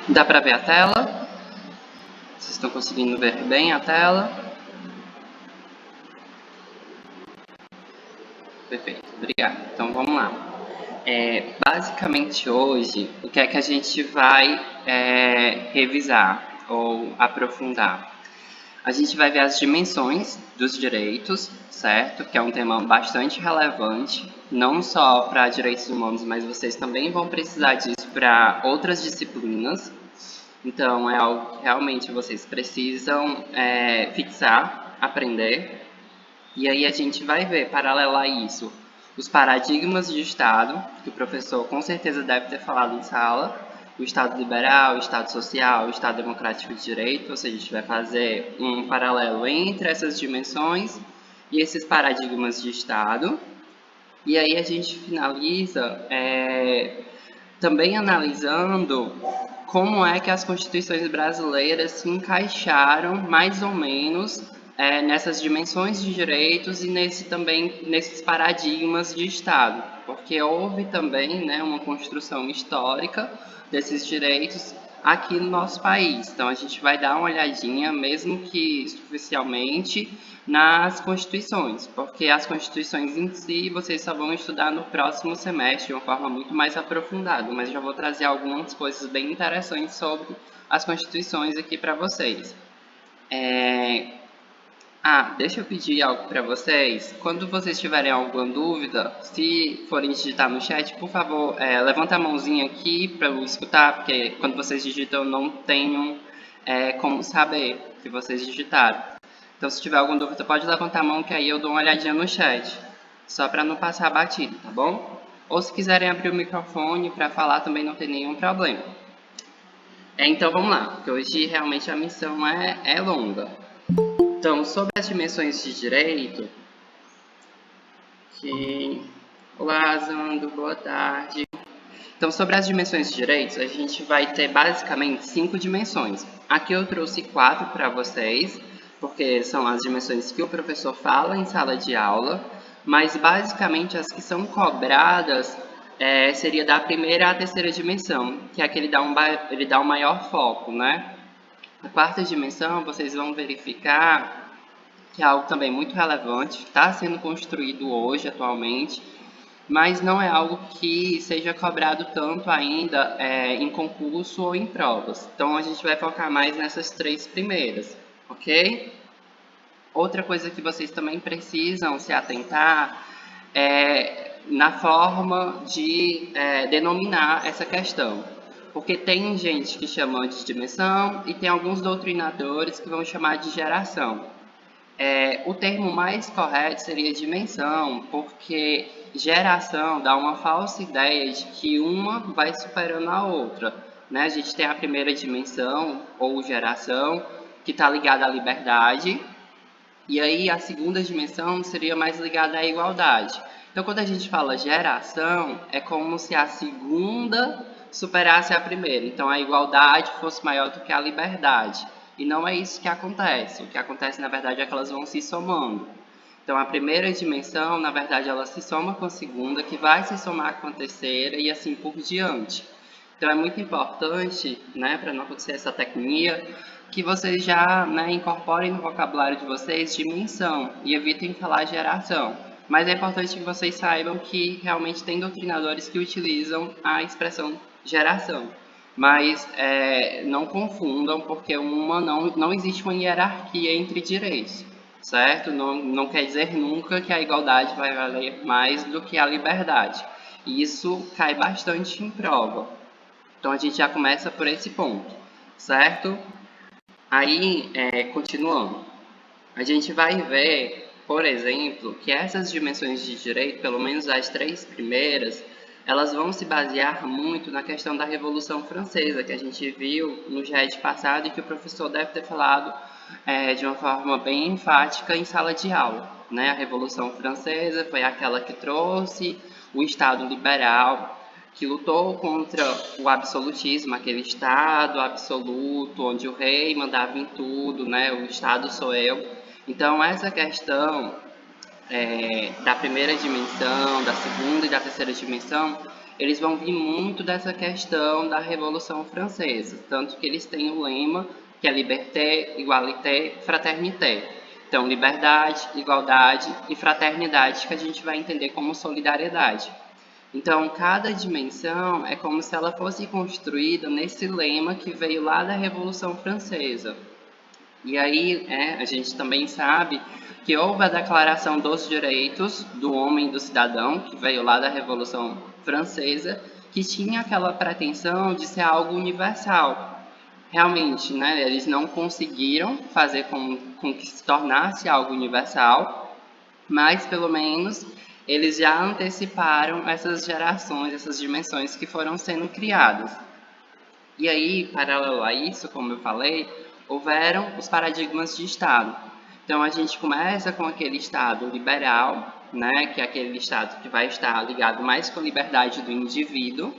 Dá para ver a tela? Vocês estão conseguindo ver bem a tela? Perfeito, obrigado. Então vamos lá. Basicamente hoje, o que é que a gente vai revisar ou aprofundar? A gente vai ver as dimensões dos direitos, certo? Que é um tema bastante relevante, não só para direitos humanos, mas vocês também vão precisar disso para outras disciplinas. Então, é algo que realmente vocês precisam fixar, aprender. E aí a gente vai ver, paralelo a isso, os paradigmas de Estado, que o professor com certeza deve ter falado em sala, o Estado liberal, o Estado social, o Estado democrático de direito, ou seja, a gente vai fazer um paralelo entre essas dimensões e esses paradigmas de Estado. E aí a gente finaliza também analisando como é que as constituições brasileiras se encaixaram mais ou menos nessas dimensões de direitos e nesses paradigmas de Estado, porque houve também, né, uma construção histórica desses direitos aqui no nosso país. Então a gente vai dar uma olhadinha, mesmo que superficialmente, nas constituições, porque as constituições em si vocês só vão estudar no próximo semestre de uma forma muito mais aprofundada, mas já vou trazer algumas coisas bem interessantes sobre as constituições aqui para vocês. Deixa eu pedir algo para vocês. Quando vocês tiverem alguma dúvida, se forem digitar no chat, por favor, levanta a mãozinha aqui para eu escutar, porque quando vocês digitam eu não tenho como saber que vocês digitaram. Então, se tiver alguma dúvida, pode levantar a mão que aí eu dou uma olhadinha no chat, só para não passar batido, tá bom? Ou se quiserem abrir o microfone para falar também não tem nenhum problema. Então, vamos lá, porque hoje realmente a missão é longa. Então, sobre as dimensões de direito, Olá, Zando, boa tarde. Então, sobre as dimensões de direitos, a gente vai ter basicamente 5 dimensões. Aqui eu trouxe 4 para vocês, porque são as dimensões que o professor fala em sala de aula, mas basicamente as que são cobradas seria da primeira à terceira dimensão, que é a que ele dá um maior foco, né? A quarta dimensão, vocês vão verificar que é algo também muito relevante, está sendo construído hoje, atualmente, mas não é algo que seja cobrado tanto ainda em concurso ou em provas. Então, a gente vai focar mais nessas 3 primeiras, ok? Outra coisa que vocês também precisam se atentar é na forma de denominar essa questão. Porque tem gente que chama de dimensão e tem alguns doutrinadores que vão chamar de geração. O termo mais correto seria dimensão, porque geração dá uma falsa ideia de que uma vai superando a outra, né? A gente tem a primeira dimensão, ou geração, que está ligada à liberdade, e aí a segunda dimensão seria mais ligada à igualdade. Então, quando a gente fala geração, é como se a segunda superasse a primeira. Então, a igualdade fosse maior do que a liberdade. E não é isso que acontece. O que acontece, na verdade, é que elas vão se somando. Então, a primeira dimensão, na verdade, ela se soma com a segunda, que vai se somar com a terceira e assim por diante. Então, é muito importante, né, para não acontecer essa tecnia, que vocês já incorporem no vocabulário de vocês dimensão e evitem falar geração. Mas é importante que vocês saibam que realmente tem doutrinadores que utilizam a expressão geração. Mas não confundam, porque não existe uma hierarquia entre direitos, certo? Não quer dizer nunca que a igualdade vai valer mais do que a liberdade. E isso cai bastante em prova. Então a gente já começa por esse ponto, certo? Aí, continuando, a gente vai ver, por exemplo, que essas dimensões de direito, pelo menos as 3 primeiras, elas vão se basear muito na questão da Revolução Francesa, que a gente viu no GED passado e que o professor deve ter falado de uma forma bem enfática em sala de aula, né? A Revolução Francesa foi aquela que trouxe o Estado liberal, que lutou contra o absolutismo, aquele Estado absoluto, onde o rei mandava em tudo, né? O Estado sou eu. Então, essa questão da primeira dimensão, da segunda e da terceira dimensão, eles vão vir muito dessa questão da Revolução Francesa, tanto que eles têm o lema que é Liberté, Égalité, Fraternité. Então, liberdade, igualdade e fraternidade, que a gente vai entender como solidariedade. Então, cada dimensão é como se ela fosse construída nesse lema que veio lá da Revolução Francesa. E aí, a gente também sabe que houve a Declaração dos Direitos do Homem e do Cidadão, que veio lá da Revolução Francesa, que tinha aquela pretensão de ser algo universal. Realmente, eles não conseguiram fazer com que se tornasse algo universal, mas pelo menos eles já anteciparam essas gerações, essas dimensões que foram sendo criadas. E aí, paralelo a isso, como eu falei, houveram os paradigmas de Estado. Então, a gente começa com aquele Estado liberal, que é aquele Estado que vai estar ligado mais com a liberdade do indivíduo,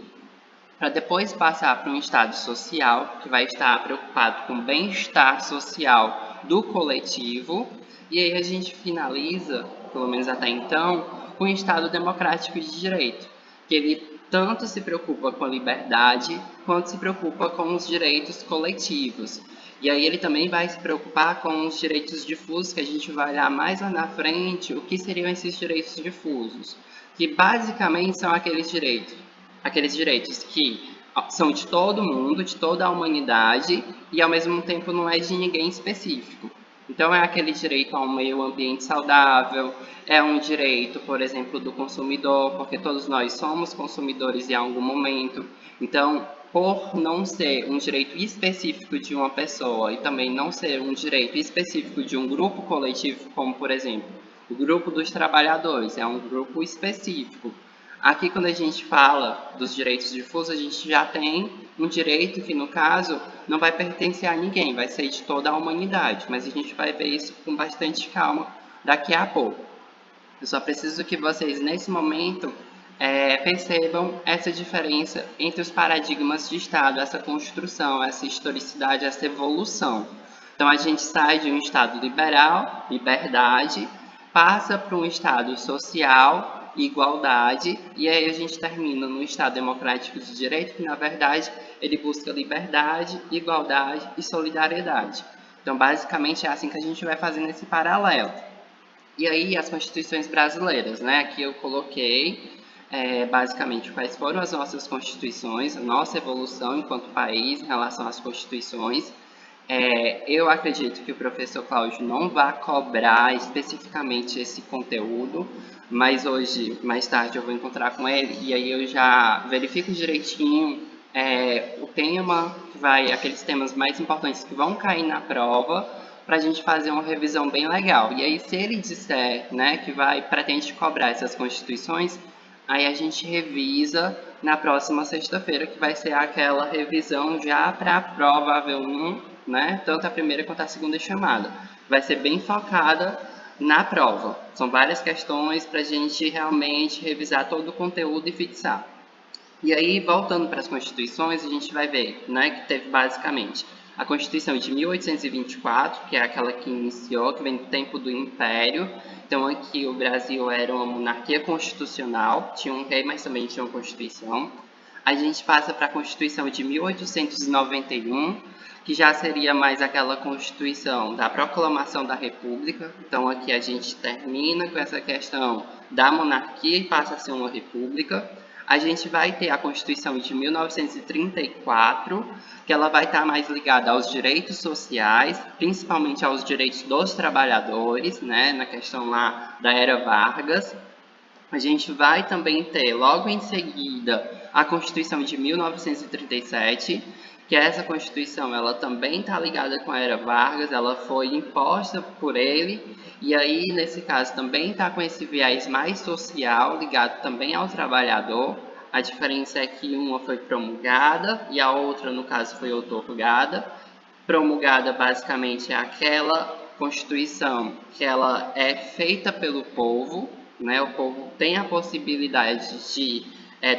para depois passar para um Estado social, que vai estar preocupado com o bem-estar social do coletivo, e aí a gente finaliza, pelo menos até então, com o Estado democrático de direito, que ele tanto se preocupa com a liberdade, quanto se preocupa com os direitos coletivos. E aí ele também vai se preocupar com os direitos difusos, que a gente vai olhar mais lá na frente, o que seriam esses direitos difusos, que basicamente são aqueles direitos que são de todo mundo, de toda a humanidade, e ao mesmo tempo não é de ninguém específico. Então, é aquele direito a um meio ambiente saudável, é um direito, por exemplo, do consumidor, porque todos nós somos consumidores em algum momento. Então, por não ser um direito específico de uma pessoa e também não ser um direito específico de um grupo coletivo, como, por exemplo, o grupo dos trabalhadores, é um grupo específico. Aqui, quando a gente fala dos direitos difusos, a gente já tem um direito que, no caso, não vai pertencer a ninguém, vai ser de toda a humanidade, mas a gente vai ver isso com bastante calma daqui a pouco. Eu só preciso que vocês, nesse momento, percebam essa diferença entre os paradigmas de Estado, essa construção, essa historicidade, essa evolução. Então, a gente sai de um Estado liberal, liberdade, passa para um Estado social, igualdade, e aí a gente termina no Estado democrático de direito, que, na verdade, ele busca liberdade, igualdade e solidariedade. Então, basicamente, é assim que a gente vai fazendo esse paralelo. E aí, as constituições brasileiras, Aqui eu coloquei, basicamente, quais foram as nossas constituições, a nossa evolução enquanto país em relação às constituições. Eu acredito que o professor Cláudio não vai cobrar especificamente esse conteúdo, mas hoje, mais tarde, eu vou encontrar com ele e aí eu já verifico direitinho o tema, aqueles temas mais importantes que vão cair na prova, para a gente fazer uma revisão bem legal. E aí, se ele disser que pretende cobrar essas constituições, aí a gente revisa na próxima sexta-feira, que vai ser aquela revisão já para a prova AV1, tanto a primeira quanto a segunda chamada. Vai ser bem focada na prova. São várias questões para a gente realmente revisar todo o conteúdo e fixar. E aí, voltando para as constituições, a gente vai ver que teve basicamente a Constituição de 1824, que é aquela que iniciou, que vem do tempo do Império. Então, aqui o Brasil era uma monarquia constitucional, tinha um rei, mas também tinha uma Constituição. A gente passa para a Constituição de 1891, que já seria mais aquela Constituição da Proclamação da República. Então, aqui a gente termina com essa questão da monarquia e passa a ser uma república. A gente vai ter a Constituição de 1934, que ela vai estar mais ligada aos direitos sociais, principalmente aos direitos dos trabalhadores, na questão lá da Era Vargas. A gente vai também ter, logo em seguida, a Constituição de 1937, que essa Constituição ela também está ligada com a Era Vargas, ela foi imposta por ele, e aí, nesse caso, também está com esse viés mais social, ligado também ao trabalhador. A diferença é que uma foi promulgada e a outra, no caso, foi outorgada. Promulgada, basicamente, é aquela Constituição que ela é feita pelo povo, o povo tem a possibilidade de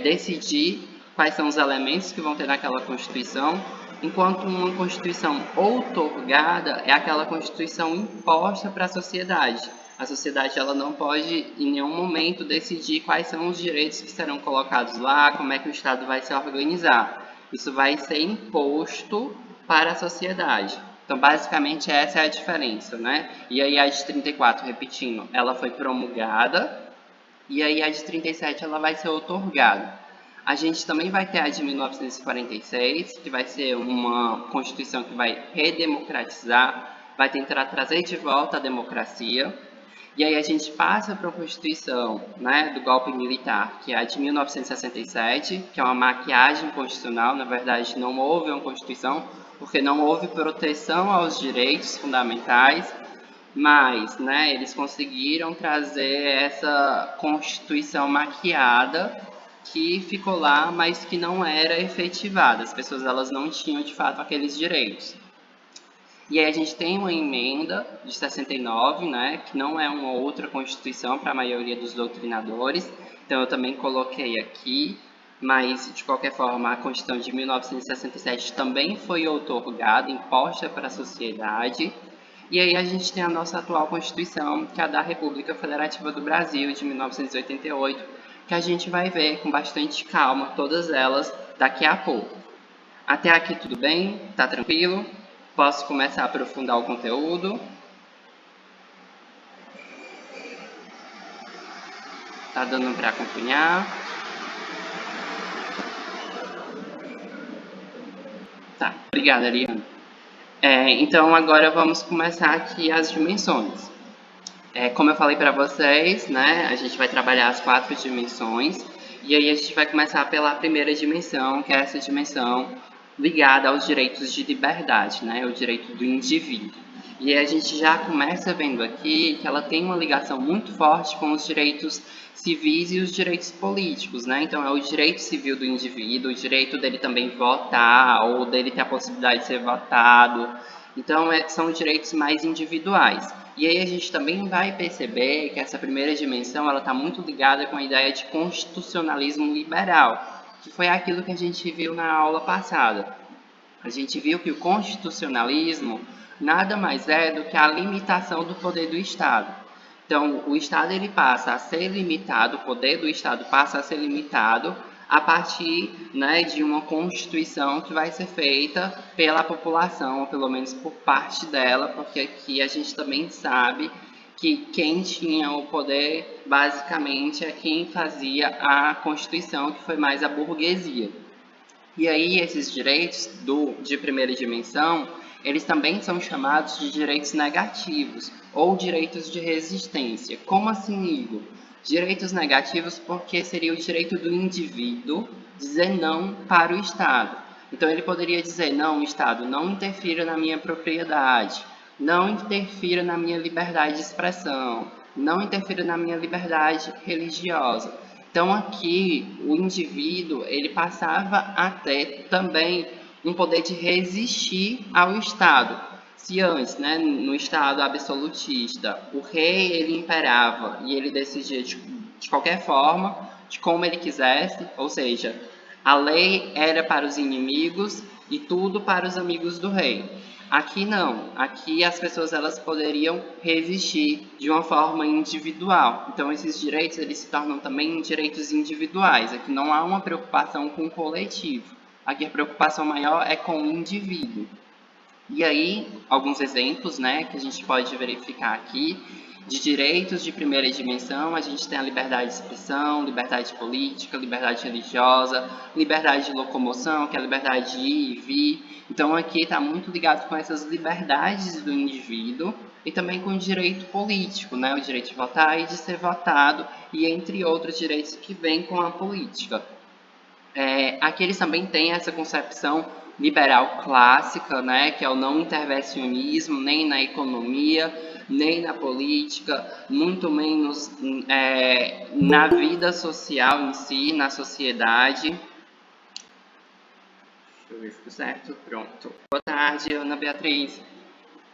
decidir quais são os elementos que vão ter naquela Constituição, enquanto uma Constituição outorgada é aquela Constituição imposta para a sociedade. A sociedade ela não pode, em nenhum momento, decidir quais são os direitos que serão colocados lá, como é que o Estado vai se organizar. Isso vai ser imposto para a sociedade. Então, basicamente, essa é a diferença, né? E aí, a de 34, repetindo, ela foi promulgada, e aí a de 37 ela vai ser outorgada. A gente também vai ter a de 1946, que vai ser uma Constituição que vai redemocratizar, vai tentar trazer de volta a democracia. E aí a gente passa para a Constituição, né, do golpe militar, que é a de 1967, que é uma maquiagem constitucional. Na verdade, não houve uma Constituição, porque não houve proteção aos direitos fundamentais, mas, né, eles conseguiram trazer essa Constituição maquiada que ficou lá, mas que não era efetivada. As pessoas elas não tinham de fato aqueles direitos. E aí a gente tem uma emenda de 69, né, que não é uma outra Constituição para a maioria dos doutrinadores. Então eu também coloquei aqui, mas de qualquer forma a Constituição de 1967 também foi outorgada, imposta para a sociedade. E aí a gente tem a nossa atual Constituição, que é a da República Federativa do Brasil, de 1988, que a gente vai ver com bastante calma todas elas daqui a pouco. Até aqui tudo bem? Tá tranquilo? Posso começar a aprofundar o conteúdo? Tá dando para acompanhar? Tá, obrigada, Ariane. Então agora vamos começar aqui as dimensões. Como eu falei para vocês, né, a gente vai trabalhar as 4 dimensões, e aí a gente vai começar pela primeira dimensão, que é essa dimensão ligada aos direitos de liberdade, né, o direito do indivíduo. E aí a gente já começa vendo aqui que ela tem uma ligação muito forte com os direitos civis e os direitos políticos, né? Então é o direito civil do indivíduo, o direito dele também votar, ou dele ter a possibilidade de ser votado. Então são direitos mais individuais. E aí a gente também vai perceber que essa primeira dimensão ela está muito ligada com a ideia de constitucionalismo liberal, que foi aquilo que a gente viu na aula passada. A gente viu que o constitucionalismo nada mais é do que a limitação do poder do Estado. Então, o Estado ele passa a ser limitado, o poder do Estado passa a ser limitado a partir, né, de uma Constituição que vai ser feita pela população, ou pelo menos por parte dela, porque aqui a gente também sabe que quem tinha o poder, basicamente, é quem fazia a Constituição, que foi mais a burguesia. E aí, esses direitos de primeira dimensão, eles também são chamados de direitos negativos ou direitos de resistência. Como assim, Igor? Direitos negativos porque seria o direito do indivíduo dizer não para o Estado. Então, ele poderia dizer, não, Estado, não interfira na minha propriedade, não interfira na minha liberdade de expressão, não interfira na minha liberdade religiosa. Então aqui o indivíduo ele passava a ter também um poder de resistir ao Estado. Se antes, né, no Estado absolutista, o rei ele imperava e ele decidia de qualquer forma, de como ele quisesse, ou seja, a lei era para os inimigos e tudo para os amigos do rei. Aqui não. Aqui as pessoas elas poderiam resistir de uma forma individual. Então esses direitos eles se tornam também direitos individuais. Aqui não há uma preocupação com o coletivo. Aqui a preocupação maior é com o indivíduo. E aí, alguns exemplos, né, que a gente pode verificar aqui de direitos de primeira dimensão, a gente tem a liberdade de expressão, liberdade política, liberdade religiosa, liberdade de locomoção, que é a liberdade de ir e vir. Então, aqui está muito ligado com essas liberdades do indivíduo e também com o direito político, né, o direito de votar e de ser votado, e entre outros direitos que vêm com a política. Aqui eles também têm essa concepção liberal clássica, né, que é o não intervencionismo, nem na economia, nem na política, muito menos na vida social em si, na sociedade. Deixa eu ver se ficou certo. Pronto. Boa tarde, Ana Beatriz.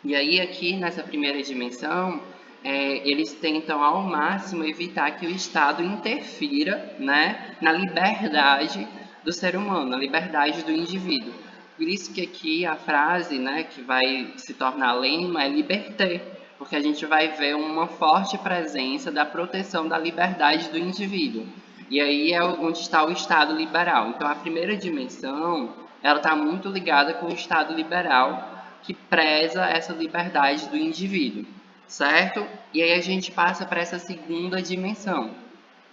E aí, aqui nessa primeira dimensão, eles tentam ao máximo evitar que o Estado interfira, né, na liberdade do ser humano, na liberdade do indivíduo. Por isso que aqui a frase, né, que vai se tornar lema é liberté, porque a gente vai ver uma forte presença da proteção da liberdade do indivíduo. E aí é onde está o Estado liberal. Então, a primeira dimensão, ela está muito ligada com o Estado liberal, que preza essa liberdade do indivíduo, certo? E aí a gente passa para essa segunda dimensão.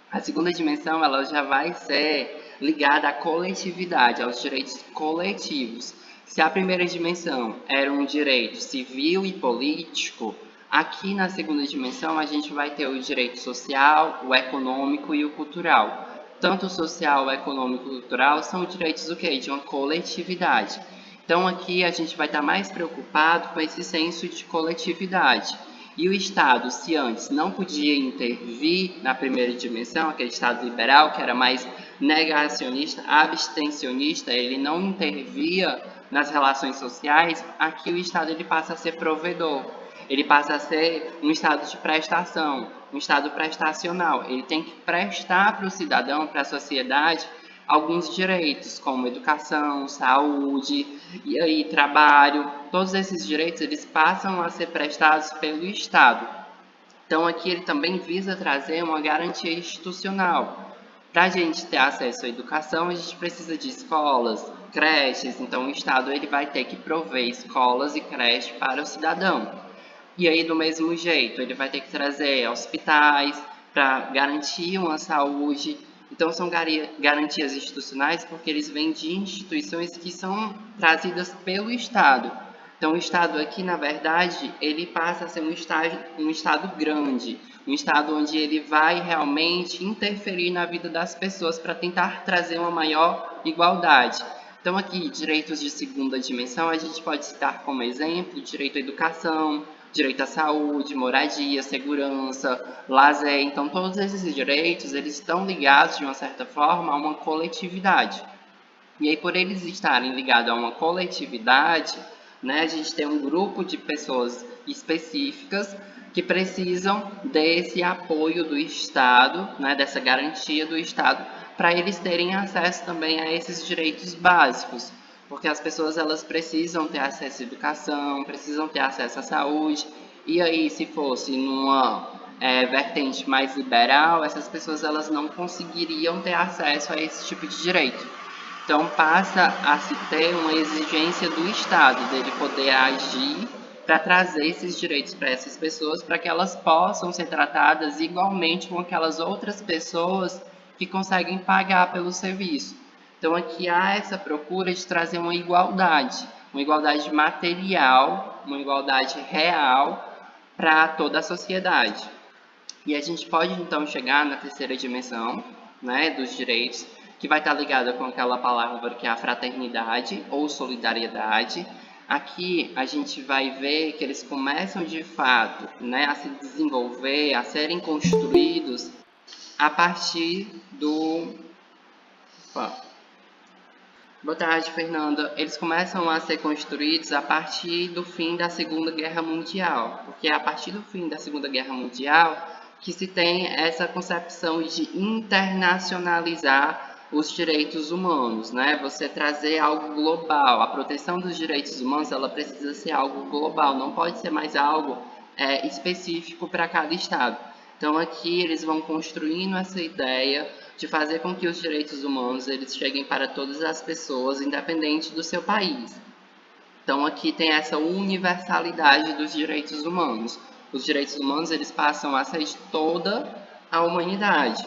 A segunda dimensão, ela já vai ser ligada à coletividade, aos direitos coletivos. Se a primeira dimensão era um direito civil e político, aqui na segunda dimensão a gente vai ter o direito social, o econômico e o cultural. Tanto o social, o econômico e o cultural são direitos do quê? De uma coletividade. Então aqui a gente vai estar mais preocupado com esse senso de coletividade. E o Estado, se antes não podia intervir na primeira dimensão, aquele Estado liberal que era mais negacionista, abstencionista, ele não intervia nas relações sociais, aqui o Estado ele passa a ser provedor. Ele passa a ser um Estado de prestação, um Estado prestacional. Ele tem que prestar para o cidadão, para a sociedade, alguns direitos, como educação, saúde, e aí trabalho. Todos esses direitos eles passam a ser prestados pelo Estado. Então aqui ele também visa trazer uma garantia institucional. Para a gente ter acesso à educação, a gente precisa de escolas, creches, então o Estado ele vai ter que prover escolas e creches para o cidadão. E aí, do mesmo jeito, ele vai ter que trazer hospitais para garantir uma saúde. Então, são garantias institucionais porque eles vêm de instituições que são trazidas pelo Estado. Então, o Estado aqui, na verdade, ele passa a ser um estado grande, um Estado onde ele vai realmente interferir na vida das pessoas para tentar trazer uma maior igualdade. Então, aqui, direitos de segunda dimensão, a gente pode citar como exemplo direito à educação, direito à saúde, moradia, segurança, lazer. Então, todos esses direitos, eles estão ligados, de uma certa forma, a uma coletividade. E aí, por eles estarem ligados a uma coletividade, né, a gente tem um grupo de pessoas específicas que precisam desse apoio do Estado, né, dessa garantia do Estado, para eles terem acesso também a esses direitos básicos. Porque as pessoas elas precisam ter acesso à educação, precisam ter acesso à saúde. E aí, se fosse numa vertente mais liberal, essas pessoas elas não conseguiriam ter acesso a esse tipo de direito. Então passa a se ter uma exigência do Estado, dele poder agir para trazer esses direitos para essas pessoas, para que elas possam ser tratadas igualmente com aquelas outras pessoas que conseguem pagar pelo serviço. Então aqui há essa procura de trazer uma igualdade material, uma igualdade real para toda a sociedade. E a gente pode então chegar na terceira dimensão, né, dos direitos, que vai estar ligada com aquela palavra que é a fraternidade ou solidariedade. Aqui a gente vai ver que eles começam de fato, né, a se desenvolver, a serem construídos a partir do... Opa. Boa tarde, Fernanda. Eles começam a ser construídos a partir do fim da Segunda Guerra Mundial, porque é a partir do fim da Segunda Guerra Mundial que se tem essa concepção de internacionalizar os direitos humanos, né? Você trazer algo global. A proteção dos direitos humanos, ela precisa ser algo global, não pode ser mais algo específico para cada estado. Então aqui eles vão construindo essa ideia de fazer com que os direitos humanos eles cheguem para todas as pessoas, independente do seu país. Então aqui tem essa universalidade dos direitos humanos. Os direitos humanos eles passam a ser de toda a humanidade.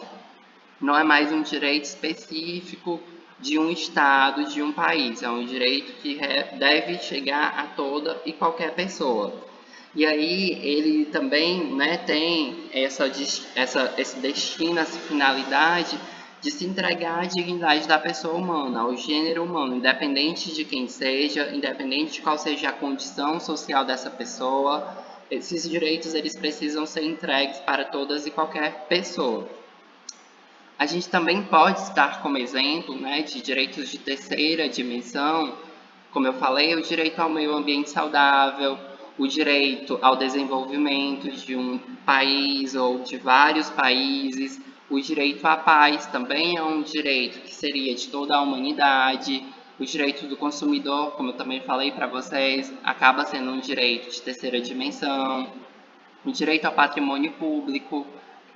Não é mais um direito específico de um estado, de um país. É um direito que deve chegar a toda e qualquer pessoa. E aí ele também, né, tem esse destino, essa finalidade de se entregar à dignidade da pessoa humana, ao gênero humano, independente de quem seja, independente de qual seja a condição social dessa pessoa. Esses direitos eles precisam ser entregues para todas e qualquer pessoa. A gente também pode citar como exemplo, né, de direitos de terceira dimensão, como eu falei, o direito ao meio ambiente saudável, o direito ao desenvolvimento de um país ou de vários países, o direito à paz também é um direito que seria de toda a humanidade, o direito do consumidor, como eu também falei para vocês, acaba sendo um direito de terceira dimensão. o direito ao patrimônio público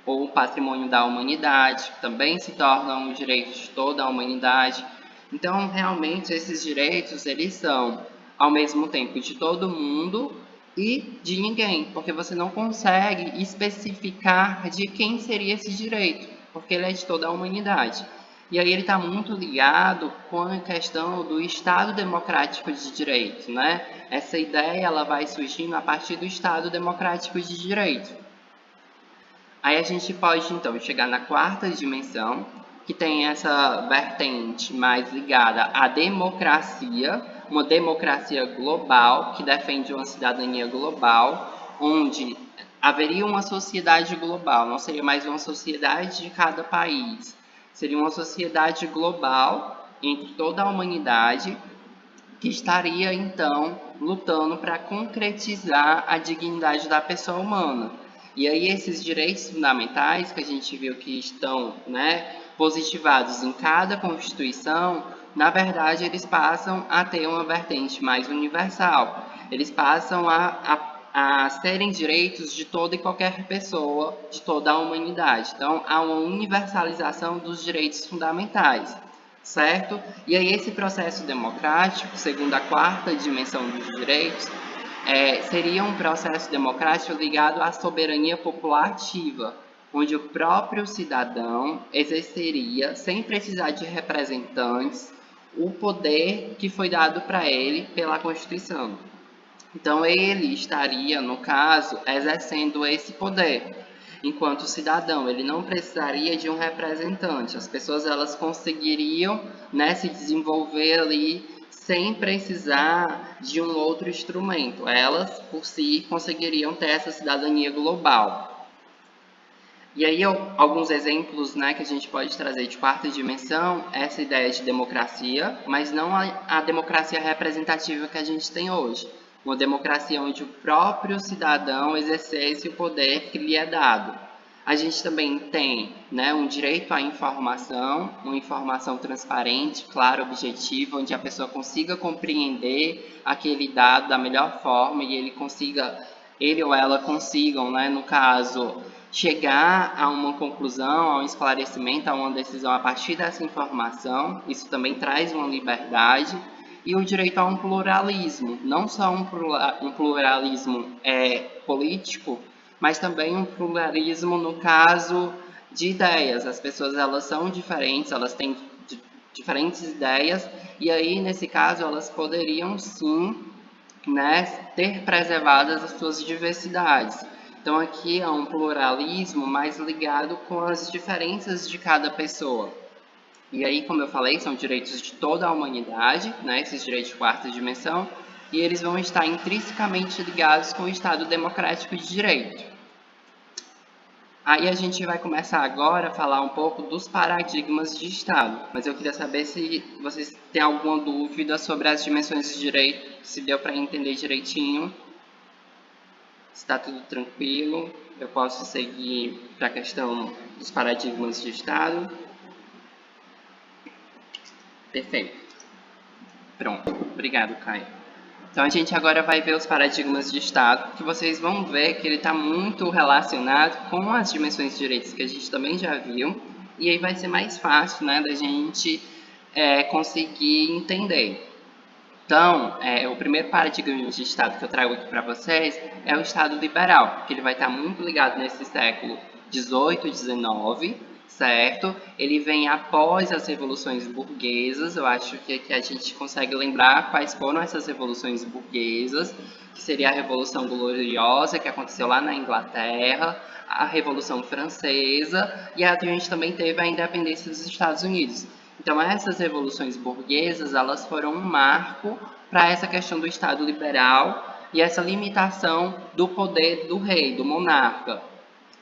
ou patrimônio da humanidade, que também se tornam um direito de toda a humanidade. Então, realmente, esses direitos, eles são, ao mesmo tempo, de todo mundo e de ninguém, porque você não consegue especificar de quem seria esse direito, porque ele é de toda a humanidade. E aí ele está muito ligado com a questão do Estado democrático de direito, né? Essa ideia ela vai surgindo a partir do Estado democrático de direito. Aí a gente pode, então, chegar na quarta dimensão, que tem essa vertente mais ligada à democracia, uma democracia global, que defende uma cidadania global, onde haveria uma sociedade global, não seria mais uma sociedade de cada país, seria uma sociedade global entre toda a humanidade, que estaria, então, lutando para concretizar a dignidade da pessoa humana. E aí esses direitos fundamentais que a gente viu que estão, né, positivados em cada Constituição, na verdade eles passam a ter uma vertente mais universal. Eles passam a serem direitos de toda e qualquer pessoa, de toda a humanidade. Então, há uma universalização dos direitos fundamentais, certo? E aí esse processo democrático, segundo a quarta dimensão dos direitos, seria um processo democrático ligado à soberania popular ativa, onde o próprio cidadão exerceria, sem precisar de representantes, o poder que foi dado para ele pela Constituição. Então, ele estaria, no caso, exercendo esse poder. Enquanto cidadão, ele não precisaria de um representante. As pessoas elas conseguiriam, né, se desenvolver ali sem precisar de um outro instrumento. Elas, por si, conseguiriam ter essa cidadania global. E aí, alguns exemplos, né, que a gente pode trazer de quarta dimensão, essa ideia de democracia, mas não a democracia representativa que a gente tem hoje. Uma democracia onde o próprio cidadão exercesse o poder que lhe é dado. A gente também tem, né, um direito à informação, uma informação transparente, clara, objetiva, onde a pessoa consiga compreender aquele dado da melhor forma e ele ou ela consigam, né, no caso, chegar a uma conclusão, a um esclarecimento, a uma decisão a partir dessa informação. Isso também traz uma liberdade. E o direito a um pluralismo, não só um pluralismo político, mas também um pluralismo no caso de ideias. As pessoas elas são diferentes, elas têm diferentes ideias, e aí nesse caso elas poderiam sim, né, ter preservadas as suas diversidades. Então aqui é um pluralismo mais ligado com as diferenças de cada pessoa. E aí, como eu falei, são direitos de toda a humanidade, né, esses direitos de quarta dimensão, e eles vão estar intrinsecamente ligados com o Estado democrático de direito. Aí a gente vai começar agora a falar um pouco dos paradigmas de Estado, mas eu queria saber se vocês têm alguma dúvida sobre as dimensões de direito, se deu para entender direitinho, se está tudo tranquilo, eu posso seguir para a questão dos paradigmas de Estado. Perfeito. Pronto. Obrigado, Caio. Então, a gente agora vai ver os paradigmas de Estado, que vocês vão ver que ele está muito relacionado com as dimensões de direitos que a gente também já viu, e aí vai ser mais fácil, né, da gente conseguir entender. Então, o primeiro paradigma de Estado que eu trago aqui para vocês é o Estado liberal, que ele vai estar muito ligado nesse século 18 e 19, certo? Ele vem após as revoluções burguesas. Eu acho que aqui a gente consegue lembrar quais foram essas revoluções burguesas, que seria a Revolução Gloriosa, que aconteceu lá na Inglaterra, a Revolução Francesa, e a gente também teve a independência dos Estados Unidos. Então, essas revoluções burguesas, elas foram um marco para essa questão do Estado liberal e essa limitação do poder do rei, do monarca.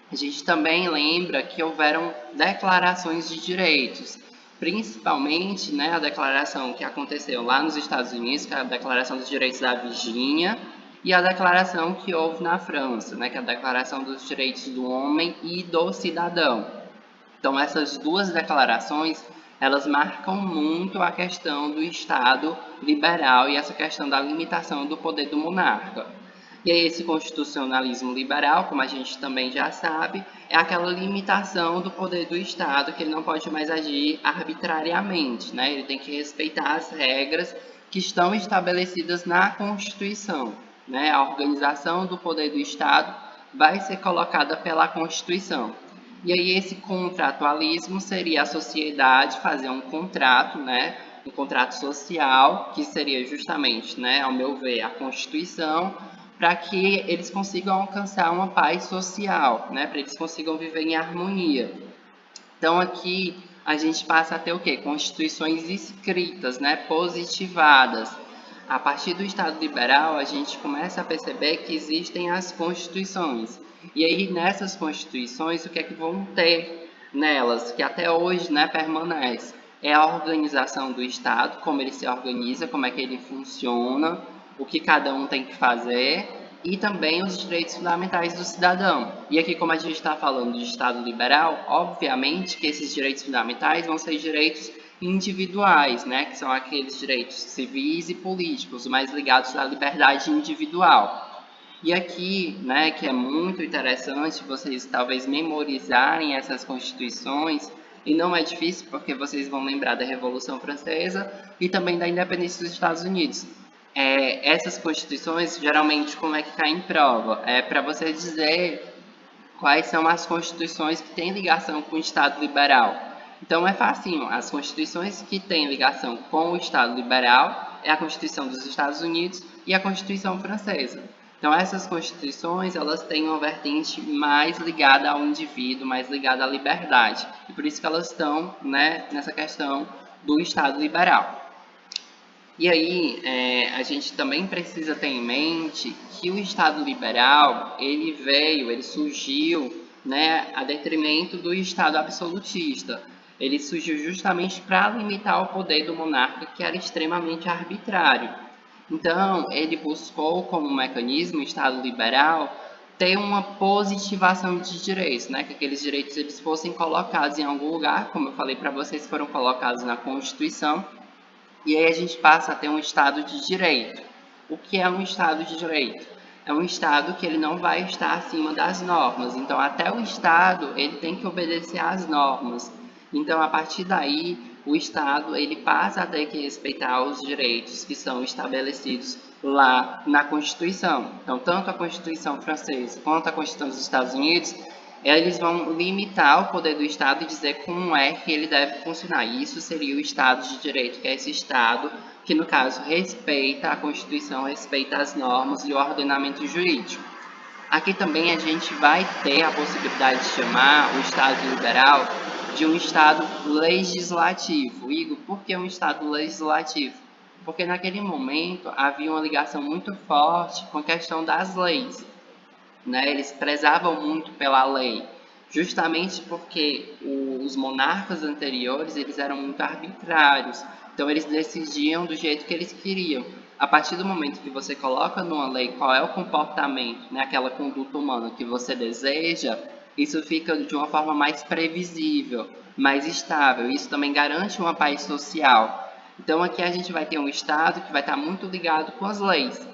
A gente também lembra que houveram declarações de direitos, principalmente, né, a declaração que aconteceu lá nos Estados Unidos, que é a Declaração dos Direitos da Virgínia, e a declaração que houve na França, né, que é a Declaração dos Direitos do Homem e do Cidadão. Então, essas duas declarações, elas marcam muito a questão do Estado liberal e essa questão da limitação do poder do monarca. E aí esse constitucionalismo liberal, como a gente também já sabe, é aquela limitação do poder do Estado, que ele não pode mais agir arbitrariamente, né? Ele tem que respeitar as regras que estão estabelecidas na Constituição, né? A organização do poder do Estado vai ser colocada pela Constituição. E aí esse contratualismo seria a sociedade fazer um contrato, né? Um contrato social, que seria justamente, né, ao meu ver, a Constituição, para que eles consigam alcançar uma paz social, né, para eles consigam viver em harmonia. Então aqui a gente passa a ter o quê? Constituições escritas, né, positivadas. A partir do Estado liberal, a gente começa a perceber que existem as constituições. E aí nessas constituições, o que é que vão ter nelas, que até hoje, né, permanece? É a organização do Estado, como ele se organiza, como é que ele funciona, o que cada um tem que fazer, e também os direitos fundamentais do cidadão. E aqui, como a gente está falando de Estado liberal, obviamente que esses direitos fundamentais vão ser direitos individuais, né, que são aqueles direitos civis e políticos, mais ligados à liberdade individual. E aqui, né, que é muito interessante vocês talvez memorizarem essas constituições, e não é difícil porque vocês vão lembrar da Revolução Francesa e também da independência dos Estados Unidos. Essas constituições, geralmente, como é que cai em prova? É para você dizer quais são as constituições que têm ligação com o Estado liberal. Então é facinho, as constituições que têm ligação com o Estado liberal é a Constituição dos Estados Unidos e a Constituição Francesa. Então essas constituições, elas têm uma vertente mais ligada ao indivíduo, mais ligada à liberdade. E por isso que elas estão, né, nessa questão do Estado liberal. E aí, a gente também precisa ter em mente que o Estado liberal, ele surgiu, né, a detrimento do Estado absolutista. Ele surgiu justamente para limitar o poder do monarca, que era extremamente arbitrário. Então, ele buscou como mecanismo, o Estado liberal, ter uma positivação de direitos, né, que aqueles direitos eles fossem colocados em algum lugar, como eu falei para vocês, foram colocados na Constituição, e aí a gente passa a ter um Estado de direito. O que é um Estado de direito? É um Estado que ele não vai estar acima das normas. Então, até o Estado ele tem que obedecer às normas. Então, a partir daí, o Estado ele passa a ter que respeitar os direitos que são estabelecidos lá na Constituição. Então, tanto a Constituição francesa quanto a Constituição dos Estados Unidos, eles vão limitar o poder do Estado e dizer como é que ele deve funcionar. E isso seria o Estado de Direito, que é esse Estado que, no caso, respeita a Constituição, respeita as normas e o ordenamento jurídico. Aqui também a gente vai ter a possibilidade de chamar o Estado liberal de um Estado legislativo. Igor, por que um Estado legislativo? Porque naquele momento havia uma ligação muito forte com a questão das leis, né? Eles prezavam muito pela lei, justamente porque os monarcas anteriores eles eram muito arbitrários, então eles decidiam do jeito que eles queriam. A partir do momento que você coloca numa lei qual é o comportamento, né, aquela conduta humana que você deseja, isso fica de uma forma mais previsível, mais estável. Isso também garante uma paz social. Então aqui a gente vai ter um Estado que vai estar muito ligado com as leis.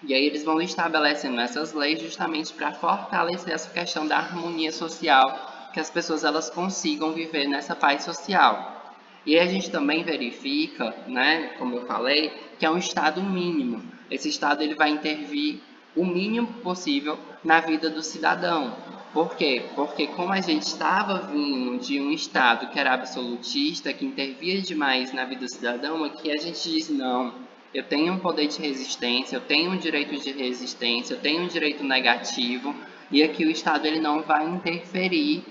E aí eles vão estabelecendo essas leis justamente para fortalecer essa questão da harmonia social, que as pessoas elas consigam viver nessa paz social. E aí a gente também verifica, né, como eu falei, que é um estado mínimo. Esse estado ele vai intervir o mínimo possível na vida do cidadão. Por quê? Porque como a gente estava vindo de um estado que era absolutista, que intervia demais na vida do cidadão, aqui a gente diz não. Eu tenho um poder de resistência, eu tenho um direito de resistência, eu tenho um direito negativo, e aqui o Estado ele não vai interferir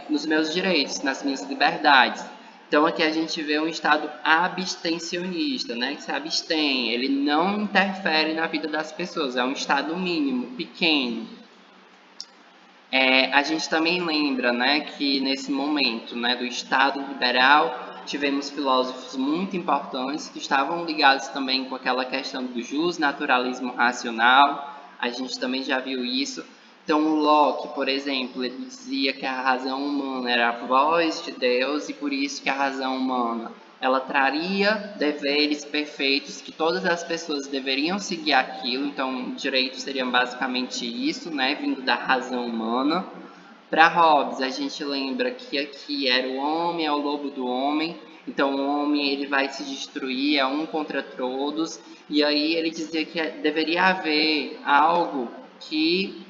nos meus direitos, nas minhas liberdades. Então aqui a gente vê um Estado abstencionista, né, que se abstém, ele não interfere na vida das pessoas, é um Estado mínimo, pequeno. A gente também lembra, né, que nesse momento, né, do Estado liberal, tivemos filósofos muito importantes que estavam ligados também com aquela questão do justnaturalismo racional. A gente também já viu isso. Então, o Locke, por exemplo, ele dizia que a razão humana era a voz de Deus e por isso que a razão humana ela traria deveres perfeitos que todas as pessoas deveriam seguir aquilo. Então, direito seria basicamente isso, né, vindo da razão humana. Para Hobbes, a gente lembra que aqui era o homem, é o lobo do homem. Então, o homem ele vai se destruir, é um contra todos. E aí ele dizia que deveria haver algo que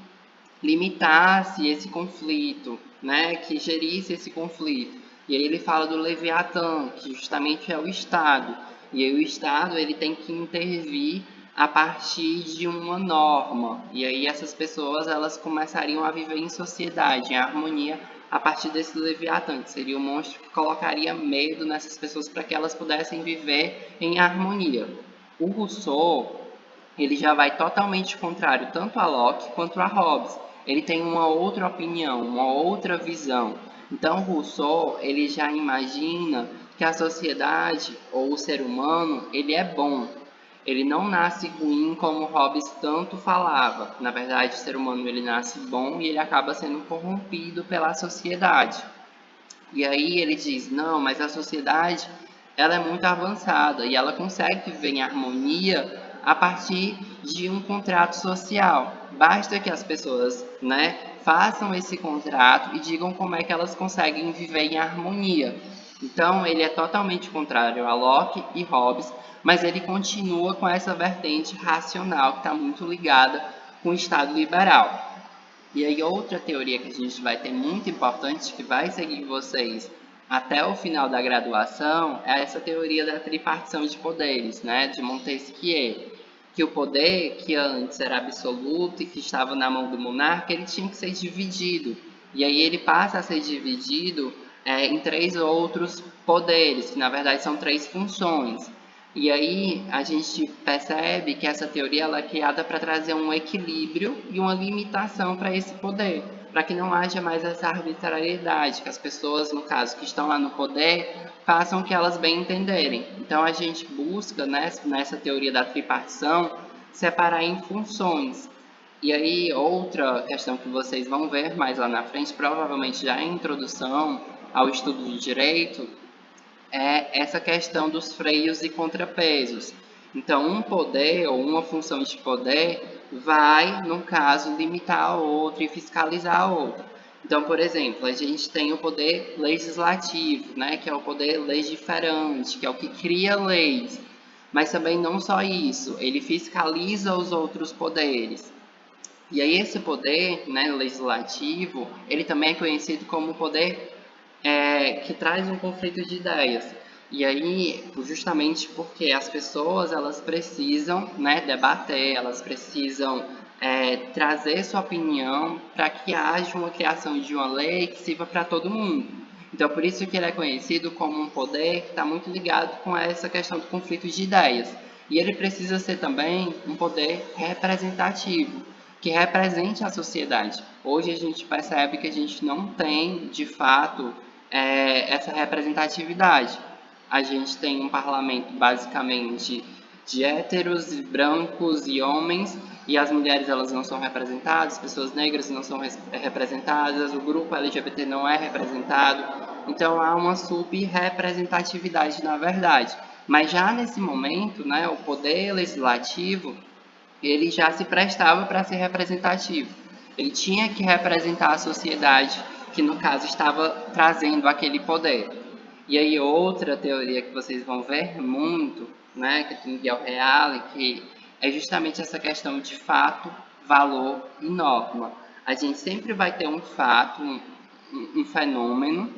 limitasse esse conflito, né, que gerisse esse conflito. E aí ele fala do Leviatã, que justamente é o Estado. E aí o Estado ele tem que intervir a partir de uma norma. E aí essas pessoas elas começariam a viver em sociedade, em harmonia, a partir desse Leviatã, que seria o monstro que colocaria medo nessas pessoas para que elas pudessem viver em harmonia. O Rousseau ele já vai totalmente contrário tanto a Locke quanto a Hobbes. Ele tem uma outra opinião, uma outra visão. Então, Rousseau, ele já imagina que a sociedade ou o ser humano, ele é bom. Ele não nasce ruim como Hobbes tanto falava. Na verdade, o ser humano ele nasce bom e ele acaba sendo corrompido pela sociedade. E aí ele diz, não, mas a sociedade ela é muito avançada e ela consegue viver em harmonia a partir de um contrato social. Basta que as pessoas, né, façam esse contrato e digam como é que elas conseguem viver em harmonia. Então, ele é totalmente contrário a Locke e Hobbes, mas ele continua com essa vertente racional que está muito ligada com o Estado liberal. E aí outra teoria que a gente vai ter muito importante, que vai seguir vocês até o final da graduação, é essa teoria da tripartição de poderes, né, de Montesquieu, que o poder que antes era absoluto e que estava na mão do monarca, ele tinha que ser dividido. E aí ele passa a ser dividido em três outros poderes, que na verdade são três funções. E aí a gente percebe que essa teoria ela é criada para trazer um equilíbrio e uma limitação para esse poder, para que não haja mais essa arbitrariedade, que as pessoas, no caso, que estão lá no poder, façam o que elas bem entenderem. Então a gente busca, né, nessa teoria da tripartição, separar em funções. E aí outra questão que vocês vão ver mais lá na frente, provavelmente já em introdução ao estudo de direito, é essa questão dos freios e contrapesos. Então, um poder ou uma função de poder vai, no caso, limitar a outra e fiscalizar a outra. Então, por exemplo, a gente tem o poder legislativo, né, que é o poder legiferante, que é o que cria leis. Mas também não só isso, ele fiscaliza os outros poderes. E aí esse poder, né, legislativo, ele também é conhecido como poder que traz um conflito de ideias. E aí, justamente porque as pessoas elas precisam, né, debater, elas precisam trazer sua opinião para que haja uma criação de uma lei que sirva para todo mundo. Então, por isso que ele é conhecido como um poder que está muito ligado com essa questão do conflito de ideias. E ele precisa ser também um poder representativo, que represente a sociedade. Hoje a gente percebe que a gente não tem, de fato, essa representatividade. A gente tem um parlamento basicamente de héteros, brancos e homens, e as mulheres elas não são representadas, as pessoas negras não são representadas, o grupo LGBT não é representado, então há uma subrepresentatividade na verdade. Mas já nesse momento, né, o poder legislativo ele já se prestava para ser representativo. Ele tinha que representar a sociedade que, no caso, estava trazendo aquele poder. E aí outra teoria que vocês vão ver muito, né, que é do Miguel Reale, que é justamente essa questão de fato, valor e norma. A gente sempre vai ter um fato, um fenômeno,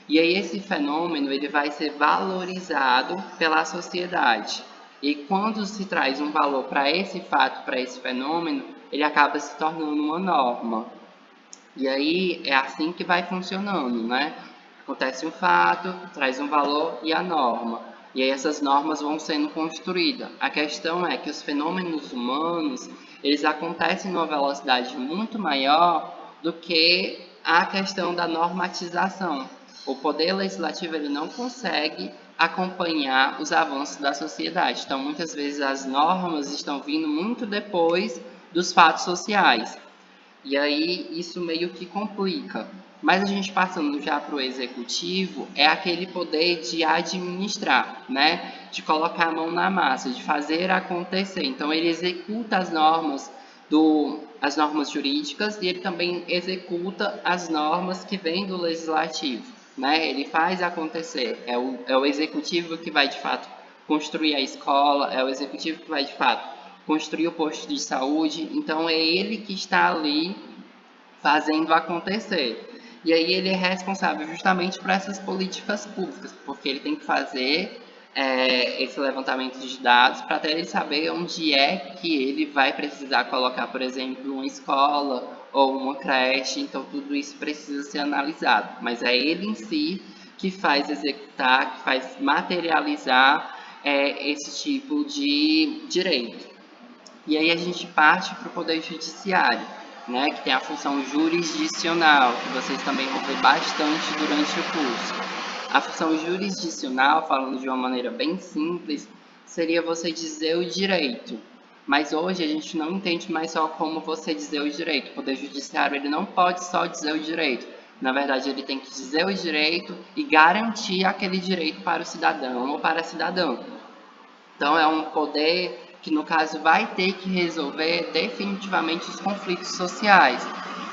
e aí esse fenômeno ele vai ser valorizado pela sociedade. E quando se traz um valor para esse fato, para esse fenômeno, ele acaba se tornando uma norma. E aí é assim que vai funcionando, né? Acontece um fato, traz um valor e a norma. E aí essas normas vão sendo construídas. A questão é que os fenômenos humanos, eles acontecem numa velocidade muito maior do que a questão da normatização. O poder legislativo ele não consegue acompanhar os avanços da sociedade. Então, muitas vezes as normas estão vindo muito depois dos fatos sociais. E aí isso meio que complica. Mas a gente passando já para o executivo, é aquele poder de administrar, né? De colocar a mão na massa, de fazer acontecer. Então, ele executa as normas jurídicas e ele também executa as normas que vêm do legislativo, né? Ele faz acontecer. É o executivo que vai, de fato, construir a escola, é o executivo que vai, de fato, construir o posto de saúde. Então, é ele que está ali fazendo acontecer. E aí ele é responsável justamente por essas políticas públicas, porque ele tem que fazer esse levantamento de dados para até ele saber onde é que ele vai precisar colocar, por exemplo, uma escola ou uma creche. Então, tudo isso precisa ser analisado. Mas é ele em si que faz executar, que faz materializar esse tipo de direito. E aí a gente parte para o Poder Judiciário, né, que tem a função jurisdicional, que vocês também vão ver bastante durante o curso. A função jurisdicional, falando de uma maneira bem simples, seria você dizer o direito. Mas hoje a gente não entende mais só como você dizer o direito. O Poder Judiciário ele não pode só dizer o direito. Na verdade, ele tem que dizer o direito e garantir aquele direito para o cidadão ou para a cidadã. Então, é um poder que, no caso, vai ter que resolver definitivamente os conflitos sociais.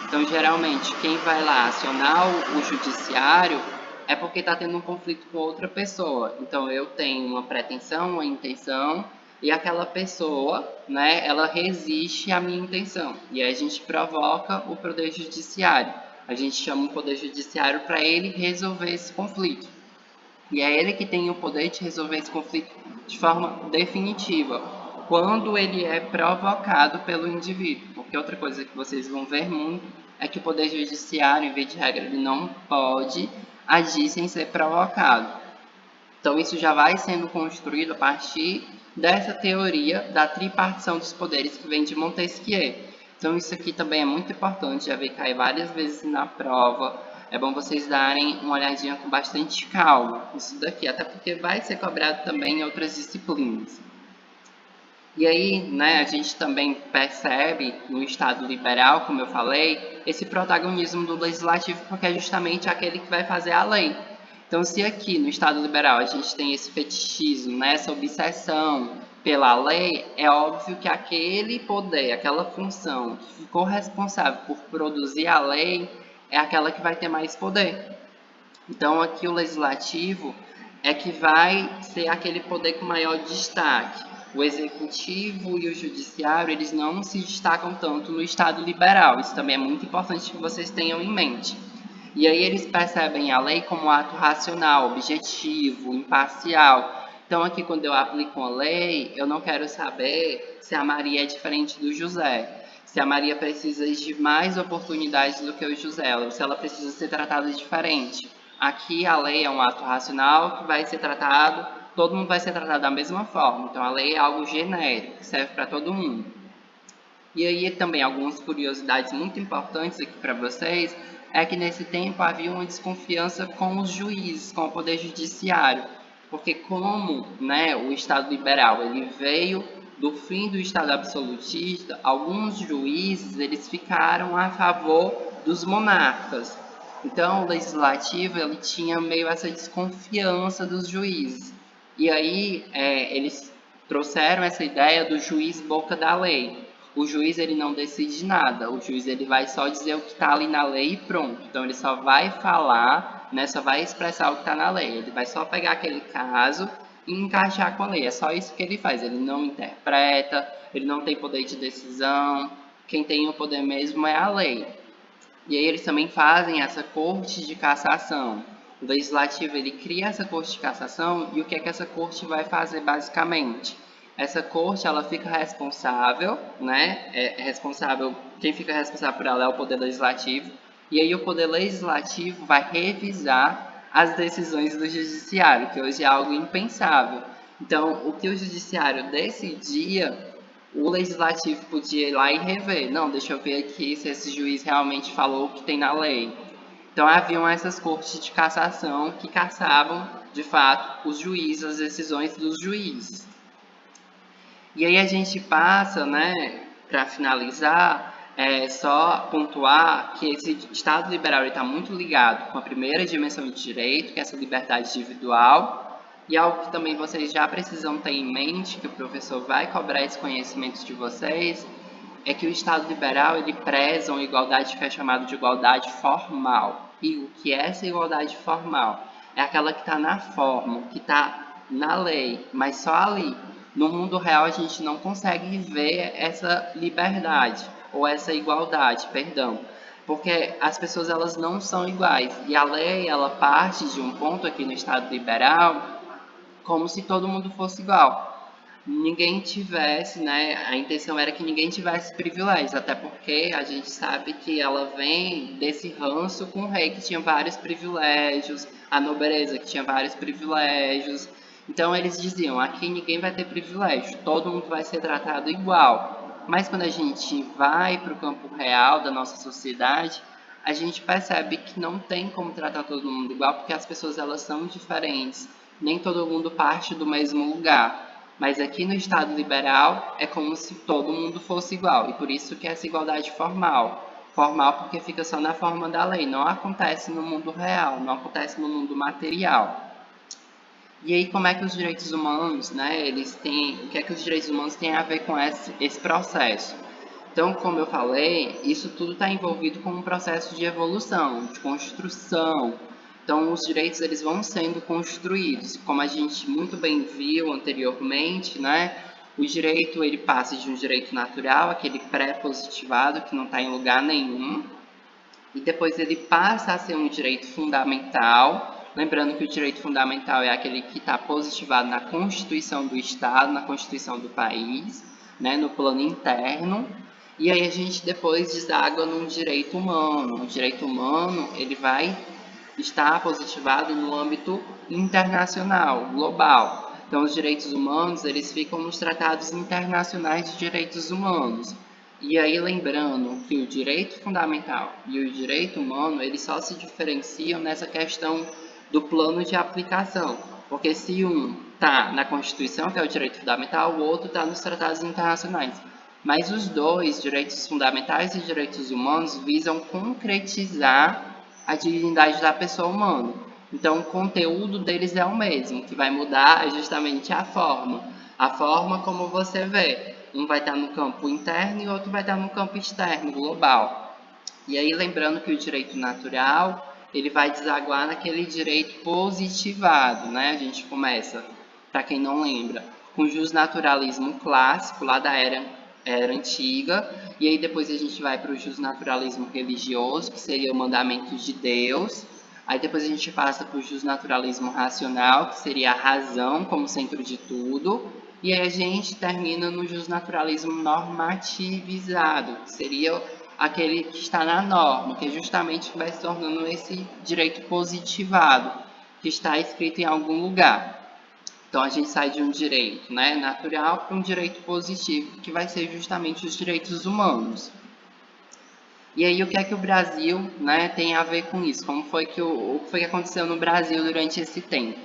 Então, geralmente, quem vai lá acionar o judiciário é porque está tendo um conflito com outra pessoa. Então, eu tenho uma pretensão, uma intenção, e aquela pessoa, né, ela resiste à minha intenção. E aí a gente provoca o poder judiciário. A gente chama o poder judiciário para ele resolver esse conflito. E é ele que tem o poder de resolver esse conflito de forma definitiva, quando ele é provocado pelo indivíduo. Porque outra coisa que vocês vão ver muito é que o poder judiciário, em vez de regra, ele não pode agir sem ser provocado. Então, isso já vai sendo construído a partir dessa teoria da tripartição dos poderes que vem de Montesquieu. Então, isso aqui também é muito importante, já veio cair várias vezes na prova. É bom vocês darem uma olhadinha com bastante calma isso daqui, até porque vai ser cobrado também em outras disciplinas. E aí, né, a gente também percebe no Estado liberal, como eu falei, esse protagonismo do legislativo, porque é justamente aquele que vai fazer a lei. Então, se aqui no Estado liberal a gente tem esse fetichismo, né, essa obsessão pela lei, é óbvio que aquele poder, aquela função que ficou responsável por produzir a lei, é aquela que vai ter mais poder. Então, aqui o legislativo é que vai ser aquele poder com maior destaque. O executivo e o judiciário, eles não se destacam tanto no Estado liberal. Isso também é muito importante que vocês tenham em mente. E aí eles percebem a lei como um ato racional, objetivo, imparcial. Então, aqui quando eu aplico uma lei, eu não quero saber se a Maria é diferente do José, se a Maria precisa de mais oportunidades do que o José, ou se ela precisa ser tratada diferente. Aqui a lei é um ato racional que vai ser tratado, todo mundo vai ser tratado da mesma forma. Então, a lei é algo genérico, que serve para todo mundo. E aí também algumas curiosidades muito importantes aqui para vocês é que nesse tempo havia uma desconfiança com os juízes, com o poder judiciário, porque como, né, o Estado liberal ele veio do fim do Estado absolutista, alguns juízes eles ficaram a favor dos monarcas. Então o legislativo ele tinha meio essa desconfiança dos juízes. E aí eles trouxeram essa ideia do juiz boca da lei. O juiz ele não decide nada, o juiz ele vai só dizer o que está ali na lei e pronto. Então ele só vai falar, né, só vai expressar o que está na lei. Ele vai só pegar aquele caso e encaixar com a lei. É só isso que ele faz. Ele não interpreta, ele não tem poder de decisão. Quem tem o poder mesmo é a lei. E aí eles também fazem essa corte de cassação. O legislativo ele cria essa corte de cassação e o que é que essa corte vai fazer basicamente? Essa corte ela fica responsável, né? Quem fica responsável por ela é o poder legislativo. E aí o poder legislativo vai revisar as decisões do judiciário, que hoje é algo impensável. Então, o que o judiciário decidia, o legislativo podia ir lá e rever. Não, deixa eu ver aqui se esse juiz realmente falou o que tem na lei. Então, haviam essas cortes de cassação que cassavam, de fato, os juízes, as decisões dos juízes. E aí a gente passa, né, para finalizar, É só pontuar que esse Estado liberal está muito ligado com a primeira dimensão de direito, que é essa liberdade individual, e algo que também vocês já precisam ter em mente, que o professor vai cobrar esse conhecimento de vocês, é que o Estado liberal ele preza uma igualdade que é chamada de igualdade formal. E o que é essa igualdade formal? É aquela que está na forma, que está na lei, mas só ali. No mundo real a gente não consegue ver essa liberdade ou essa igualdade, perdão, porque as pessoas elas não são iguais e a lei ela parte de um ponto aqui no Estado liberal como se todo mundo fosse igual. Ninguém tivesse, né? A intenção era que ninguém tivesse privilégios, até porque a gente sabe que ela vem desse ranço com o rei que tinha vários privilégios, a nobreza que tinha vários privilégios. Então eles diziam: aqui ninguém vai ter privilégio, todo mundo vai ser tratado igual. Mas quando a gente vai para o campo real da nossa sociedade, a gente percebe que não tem como tratar todo mundo igual, porque as pessoas elas são diferentes. Nem todo mundo parte do mesmo lugar. Mas aqui no Estado liberal é como se todo mundo fosse igual, e por isso que é essa igualdade formal. Formal porque fica só na forma da lei, não acontece no mundo real, não acontece no mundo material. E aí como é que os direitos humanos, né, eles têm, o que é que os direitos humanos têm a ver com esse processo? Então, como eu falei, isso tudo está envolvido com um processo de evolução, de construção. Então, os direitos eles vão sendo construídos, como a gente muito bem viu anteriormente, né? O direito ele passa de um direito natural, aquele pré-positivado que não está em lugar nenhum, e depois ele passa a ser um direito fundamental. Lembrando que o direito fundamental é aquele que está positivado na Constituição do Estado, na Constituição do país, né, no plano interno. E aí a gente depois deságua num direito humano. O direito humano ele vai estar positivado no âmbito internacional, global. Então, os direitos humanos eles ficam nos tratados internacionais de direitos humanos. E aí lembrando que o direito fundamental e o direito humano eles só se diferenciam nessa questão do plano de aplicação, porque se um está na Constituição, que é o direito fundamental, o outro está nos tratados internacionais. Mas os dois, direitos fundamentais e direitos humanos, visam concretizar a dignidade da pessoa humana. Então, o conteúdo deles é o mesmo, o que vai mudar é justamente a forma como você vê. Um vai estar no campo interno e o outro vai estar no campo externo, global. E aí, lembrando que o direito natural, ele vai desaguar naquele direito positivado, né? A gente começa, para quem não lembra, com o justnaturalismo clássico, lá da era antiga, e aí depois a gente vai para o justnaturalismo religioso, que seria o mandamento de Deus. Aí depois a gente passa para o justnaturalismo racional, que seria a razão como centro de tudo. E aí a gente termina no justnaturalismo normativizado, que seria aquele que está na norma, que é justamente o que vai se tornando esse direito positivado, que está escrito em algum lugar. Então a gente sai de um direito, né, natural para um direito positivo, que vai ser justamente os direitos humanos. E aí o que é que o Brasil, né, tem a ver com isso? Como foi que o que foi que aconteceu no Brasil durante esse tempo?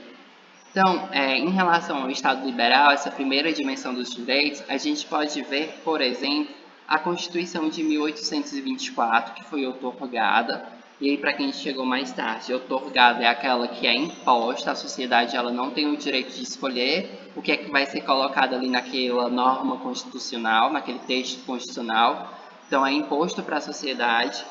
Então, em relação ao Estado liberal, essa primeira dimensão dos direitos, a gente pode ver, por exemplo, a Constituição de 1824, que foi outorgada, e aí para quem chegou mais tarde, outorgada é aquela que é imposta, a sociedade ela não tem o direito de escolher o que é que vai ser colocado ali naquela norma constitucional, naquele texto constitucional, então é imposto para a sociedade.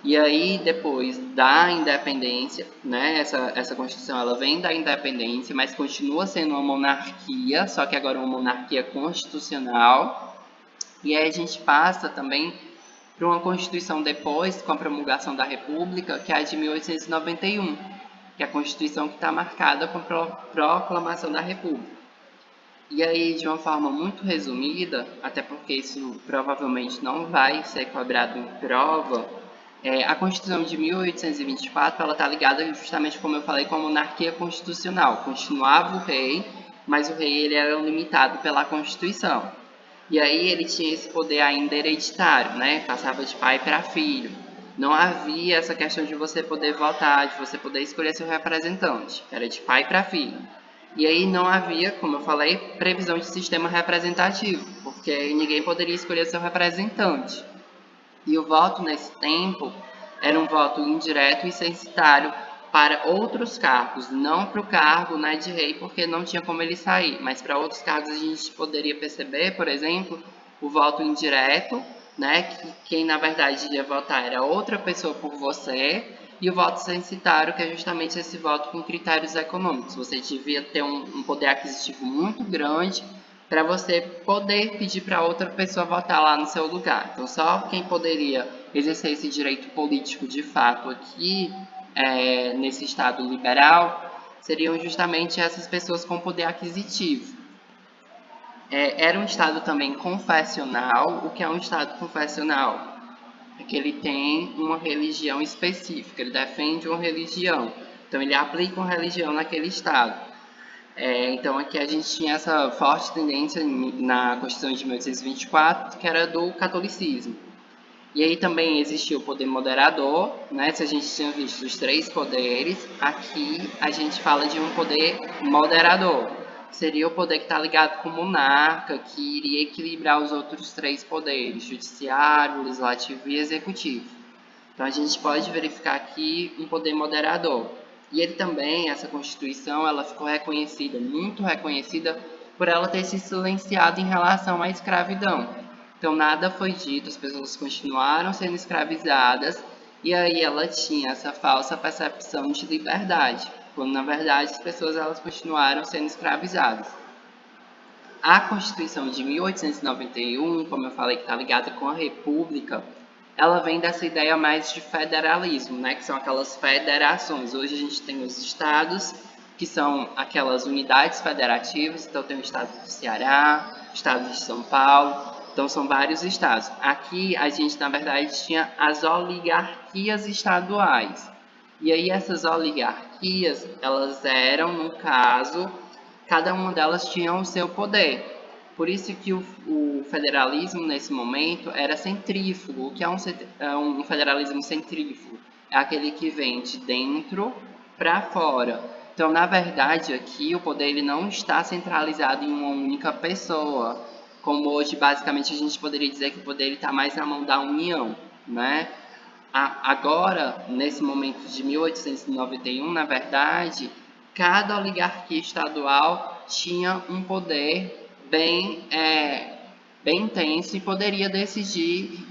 E aí, depois da independência, né, essa Constituição ela vem da independência, mas continua sendo uma monarquia, só que agora uma monarquia constitucional. E aí a gente passa também para uma Constituição depois, com a promulgação da República, que é a de 1891, que é a Constituição que está marcada com a proclamação da República. E aí, de uma forma muito resumida, até porque isso provavelmente não vai ser cobrado em prova, a Constituição de 1824 ela está ligada justamente, como eu falei, com a monarquia constitucional. Continuava o rei, mas o rei ele era limitado pela Constituição. E aí ele tinha esse poder ainda hereditário, né? Passava de pai para filho. Não havia essa questão de você poder votar, de você poder escolher seu representante. Era de pai para filho. E aí não havia, como eu falei, previsão de sistema representativo, porque ninguém poderia escolher seu representante. E o voto nesse tempo era um voto indireto e censitário para outros cargos, não para o cargo, né, de rei, porque não tinha como ele sair, mas para outros cargos a gente poderia perceber, por exemplo, o voto indireto, né, que quem na verdade ia votar era outra pessoa por você, e o voto censitário, que é justamente esse voto com critérios econômicos. Você devia ter um poder aquisitivo muito grande para você poder pedir para outra pessoa votar lá no seu lugar. Então, só quem poderia exercer esse direito político de fato aqui, nesse Estado liberal, seriam justamente essas pessoas com poder aquisitivo. Era um Estado também confessional. O que é um Estado confessional? É que ele tem uma religião específica, ele defende uma religião. Então, ele aplica uma religião naquele Estado. Então, aqui a gente tinha essa forte tendência na Constituição de 1824, que era do catolicismo. E aí também existia o poder moderador, né? Se a gente tinha visto os 3 poderes, aqui a gente fala de um poder moderador. Seria o poder que está ligado com o monarca, que iria equilibrar os outros 3 poderes, judiciário, legislativo e executivo. Então a gente pode verificar aqui um poder moderador. E ele também, essa Constituição, ela ficou reconhecida, muito reconhecida, por ela ter se silenciado em relação à escravidão. Então nada foi dito, as pessoas continuaram sendo escravizadas, e aí ela tinha essa falsa percepção de liberdade, quando na verdade as pessoas elas continuaram sendo escravizadas. A Constituição de 1891, como eu falei, que está ligada com a República, ela vem dessa ideia mais de federalismo, né? Que são aquelas federações. Hoje a gente tem os estados, que são aquelas unidades federativas. Então tem o estado do Ceará, o estado de São Paulo. Então são vários estados. Aqui a gente, na verdade, tinha as oligarquias estaduais. E aí essas oligarquias, elas eram, no caso, cada uma delas tinha o seu poder. Por isso que o federalismo, nesse momento, era centrífugo. O que é um federalismo centrífugo? É aquele que vem de dentro para fora. Então, na verdade, aqui o poder ele não está centralizado em uma única pessoa. Como hoje, basicamente, a gente poderia dizer que o poder está mais na mão da União, né? Agora, nesse momento de 1891, na verdade, cada oligarquia estadual tinha um poder bem intenso e poderia decidir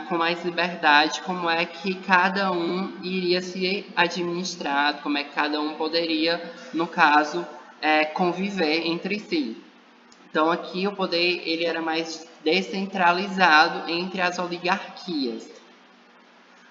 com mais liberdade como é que cada um iria se administrar, como é que cada um poderia, no caso, conviver entre si. Então aqui o poder ele era mais descentralizado entre as oligarquias.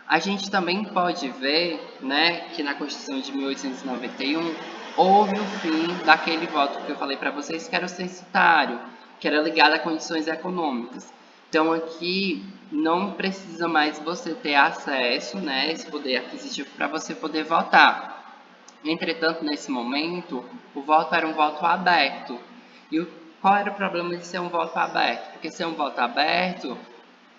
A gente também pode ver, né, que na Constituição de 1891 houve o fim daquele voto que eu falei para vocês, que era o censitário, que era ligado a condições econômicas. Então aqui não precisa mais você ter acesso, né, esse poder aquisitivo para você poder votar. Entretanto, nesse momento, o voto era um voto aberto. Qual era o problema de ser um voto aberto? Porque ser um voto aberto,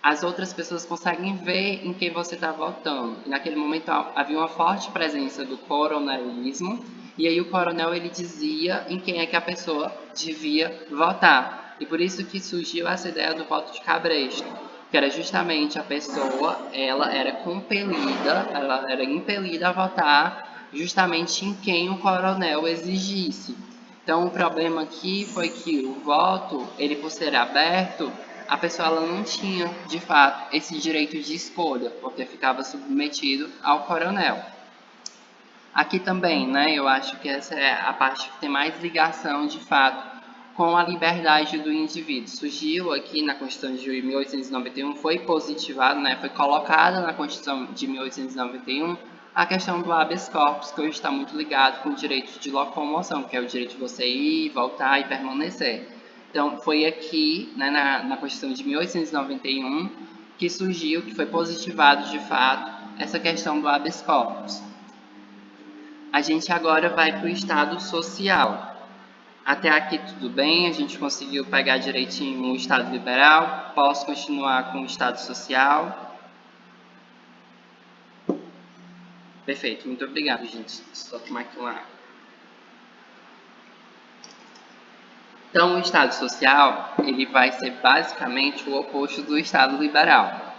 as outras pessoas conseguem ver em quem você está votando. E naquele momento havia uma forte presença do coronelismo, e aí o coronel ele dizia em quem é que a pessoa devia votar. E por isso que surgiu essa ideia do voto de cabresto, que era justamente a pessoa, ela era compelida, ela era impelida a votar justamente em quem o coronel exigisse. Então o problema aqui foi que o voto, ele por ser aberto, a pessoa ela não tinha, de fato, esse direito de escolha, porque ficava submetido ao coronel. Aqui também, né, eu acho que essa é a parte que tem mais ligação, de fato, com a liberdade do indivíduo. Surgiu aqui na Constituição de 1891, foi positivado, né, foi colocada na Constituição de 1891 a questão do habeas corpus, que hoje está muito ligado com o direito de locomoção, que é o direito de você ir, voltar e permanecer. Então, foi aqui, né, na Constituição de 1891, que surgiu, que foi positivado de fato, essa questão do habeas corpus. A gente agora vai para o estado social. Até aqui tudo bem, a gente conseguiu pegar direitinho o estado liberal. Posso continuar com o estado social? Perfeito, muito obrigado, gente. Só tomar aqui uma água. Então, o estado social, ele vai ser basicamente o oposto do estado liberal.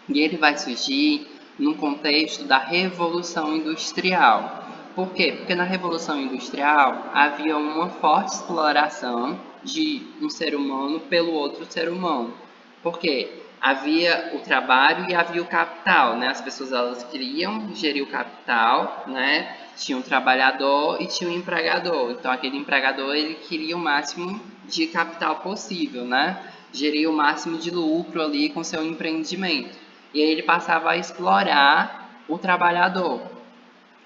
E ele vai surgir no contexto da Revolução Industrial. Por quê? Porque na Revolução Industrial havia uma forte exploração de um ser humano pelo outro ser humano. Por quê? Havia o trabalho e havia o capital, né? As pessoas elas queriam gerir o capital, né? Tinha um trabalhador e tinha um empregador. Então aquele empregador ele queria o máximo de capital possível, né? Gerir o máximo de lucro ali com seu empreendimento. E aí ele passava a explorar o trabalhador.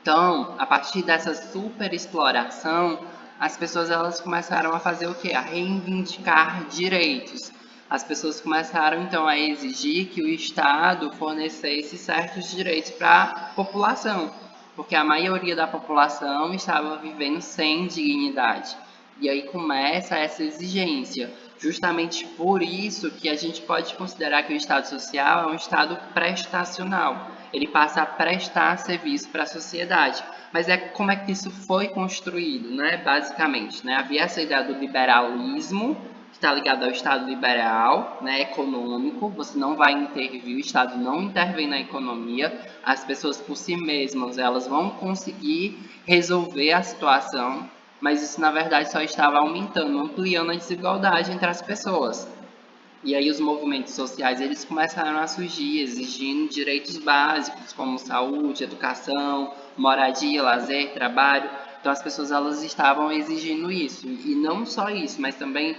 Então, a partir dessa super exploração, as pessoas elas começaram a fazer o quê? A reivindicar direitos. As pessoas começaram então a exigir que o Estado fornecesse certos direitos para a população, porque a maioria da população estava vivendo sem dignidade. E aí começa essa exigência. Justamente por isso que a gente pode considerar que o Estado social é um Estado prestacional. Ele passa a prestar serviço para a sociedade. Mas como é que isso foi construído, né? Basicamente, né? Havia essa ideia do liberalismo, que está ligado ao Estado liberal, né? Econômico. Você não vai intervir, o Estado não intervém na economia. As pessoas por si mesmas, elas vão conseguir resolver a situação, mas isso na verdade só estava aumentando, ampliando a desigualdade entre as pessoas. E aí os movimentos sociais eles começaram a surgir, exigindo direitos básicos como saúde, educação, moradia, lazer, trabalho. Então as pessoas elas estavam exigindo isso. E não só isso, mas também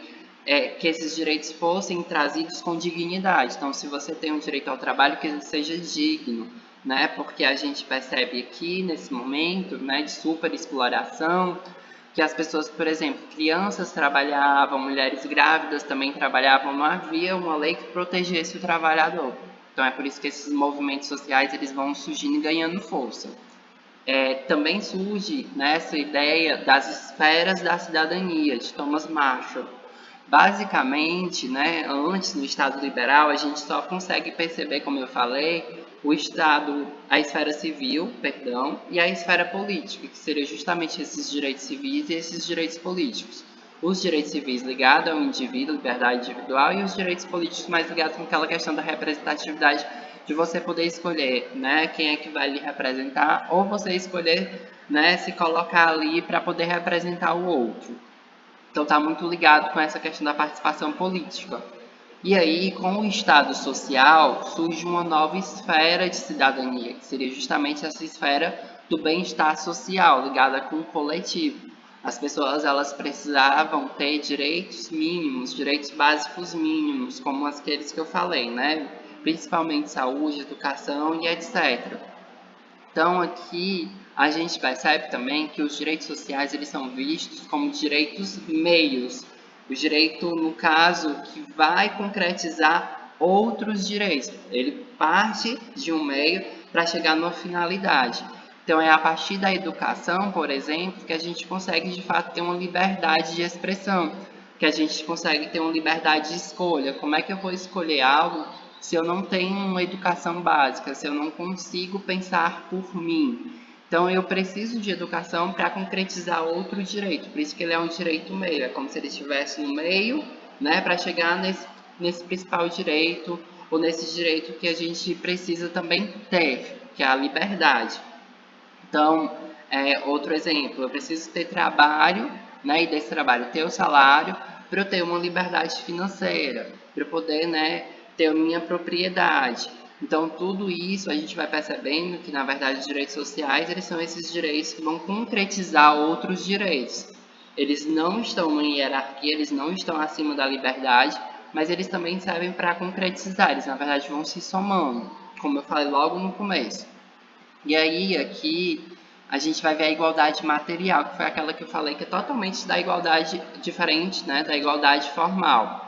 que esses direitos fossem trazidos com dignidade. Então se você tem um direito ao trabalho, que ele seja digno, né? Porque a gente percebe aqui nesse momento, né, de superexploração, que as pessoas, por exemplo, crianças trabalhavam, mulheres grávidas também trabalhavam, não havia uma lei que protegesse o trabalhador. Então é por isso que esses movimentos sociais eles vão surgindo e ganhando força. Também surge, né, essa ideia das esferas da cidadania, de Thomas Marshall. Basicamente, né, antes no Estado liberal, a gente só consegue perceber, como eu falei, o Estado, a esfera civil, perdão, e a esfera política, que seria justamente esses direitos civis e esses direitos políticos. Os direitos civis ligados ao indivíduo, liberdade individual, e os direitos políticos mais ligados com aquela questão da representatividade, de você poder escolher, né, quem é que vai lhe representar, ou você escolher, né, se colocar ali para poder representar o outro. Então está muito ligado com essa questão da participação política. E aí, com o Estado social, surge uma nova esfera de cidadania, que seria justamente essa esfera do bem-estar social, ligada com o coletivo. As pessoas elas precisavam ter direitos mínimos, direitos básicos mínimos, como aqueles que eu falei, né? Principalmente saúde, educação e etc. Então, aqui a gente percebe também que os direitos sociais eles são vistos como direitos meios. O direito, no caso, que vai concretizar outros direitos. Ele parte de um meio para chegar numa finalidade. Então, é a partir da educação, por exemplo, que a gente consegue, de fato, ter uma liberdade de expressão, que a gente consegue ter uma liberdade de escolha. Como é que eu vou escolher algo se eu não tenho uma educação básica, se eu não consigo pensar por mim? Então, eu preciso de educação para concretizar outro direito. Por isso que ele é um direito meio. É como se ele estivesse no meio, né, para chegar nesse principal direito, ou nesse direito que a gente precisa também ter, que é a liberdade. Então, outro exemplo, eu preciso ter trabalho, né, e desse trabalho ter o salário para eu ter uma liberdade financeira, para eu poder, né, ter a minha propriedade. Então, tudo isso a gente vai percebendo que, na verdade, os direitos sociais, eles são esses direitos que vão concretizar outros direitos. Eles não estão em hierarquia, eles não estão acima da liberdade, mas eles também servem para concretizar, eles, na verdade, vão se somando, como eu falei logo no começo. E aí, aqui, a gente vai ver a igualdade material, que foi aquela que eu falei, que é totalmente da igualdade diferente, né, da igualdade formal.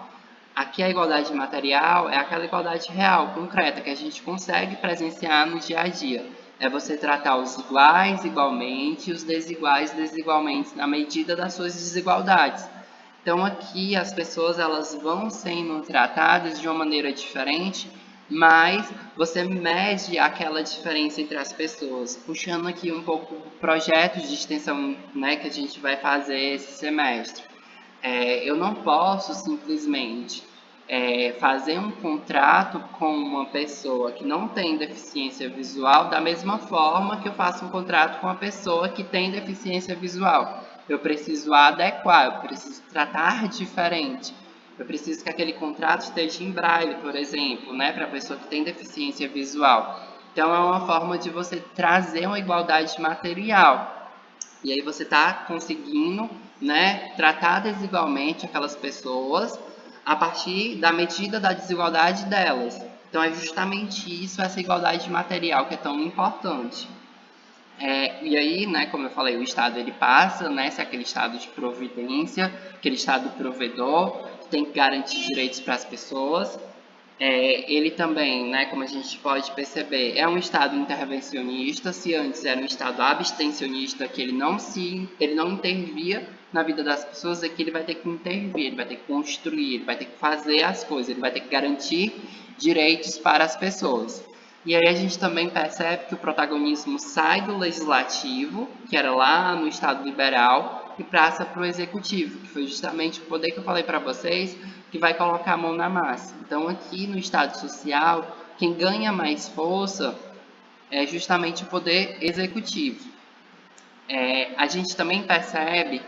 Aqui a igualdade material é aquela igualdade real, concreta, que a gente consegue presenciar no dia a dia. É você tratar os iguais igualmente e os desiguais desigualmente, na medida das suas desigualdades. Então aqui as pessoas elas vão sendo tratadas de uma maneira diferente, mas você mede aquela diferença entre as pessoas. Puxando aqui um pouco o projeto de extensão, né, que a gente vai fazer esse semestre. Eu não posso simplesmente fazer um contrato com uma pessoa que não tem deficiência visual da mesma forma que eu faço um contrato com uma pessoa que tem deficiência visual. Eu preciso adequar, eu preciso tratar diferente. Eu preciso que aquele contrato esteja em braille, por exemplo, né, para a pessoa que tem deficiência visual. Então, é uma forma de você trazer uma igualdade material. E aí você está conseguindo, né, tratar desigualmente aquelas pessoas a partir da medida da desigualdade delas. Então é justamente isso, essa igualdade material que é tão importante. E aí, né, como eu falei, o Estado ele passa, né, se é aquele Estado de providência, aquele Estado provedor, que tem que garantir direitos para as pessoas. Ele também, né, como a gente pode perceber, é um Estado intervencionista. Se antes era um Estado abstencionista, que ele não intervia na vida das pessoas, aqui ele vai ter que intervir, ele vai ter que construir, ele vai ter que fazer as coisas, ele vai ter que garantir direitos para as pessoas. E aí a gente também percebe que o protagonismo sai do legislativo, que era lá no Estado liberal, e passa para o executivo, que foi justamente o poder que eu falei para vocês, que vai colocar a mão na massa. Então, aqui no Estado social, quem ganha mais força é justamente o poder executivo. A gente também percebe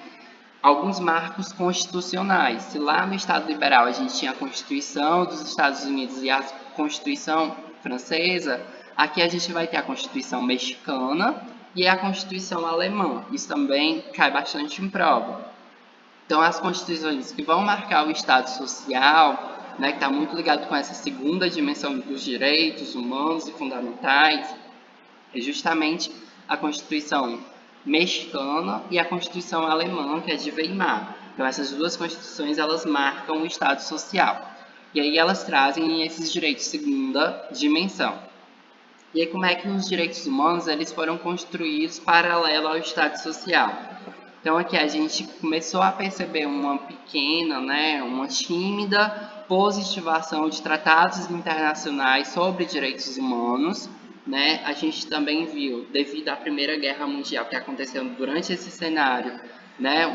alguns marcos constitucionais. Se lá no Estado liberal a gente tinha a Constituição dos Estados Unidos e a Constituição francesa, aqui a gente vai ter a Constituição mexicana e a Constituição alemã. Isso também cai bastante em prova. Então, as constituições que vão marcar o Estado social, né, que está muito ligado com essa segunda dimensão dos direitos humanos e fundamentais, é justamente a Constituição mexicana e a Constituição alemã, que é de Weimar. Então, essas duas constituições, elas marcam o Estado social. E aí elas trazem esses direitos de segunda dimensão. E aí, como é que os direitos humanos eles foram construídos paralelo ao Estado social? Então, aqui a gente começou a perceber uma pequena, né, uma tímida positivação de tratados internacionais sobre direitos humanos. Né? A gente também viu, devido à Primeira Guerra Mundial que aconteceu durante esse cenário, né,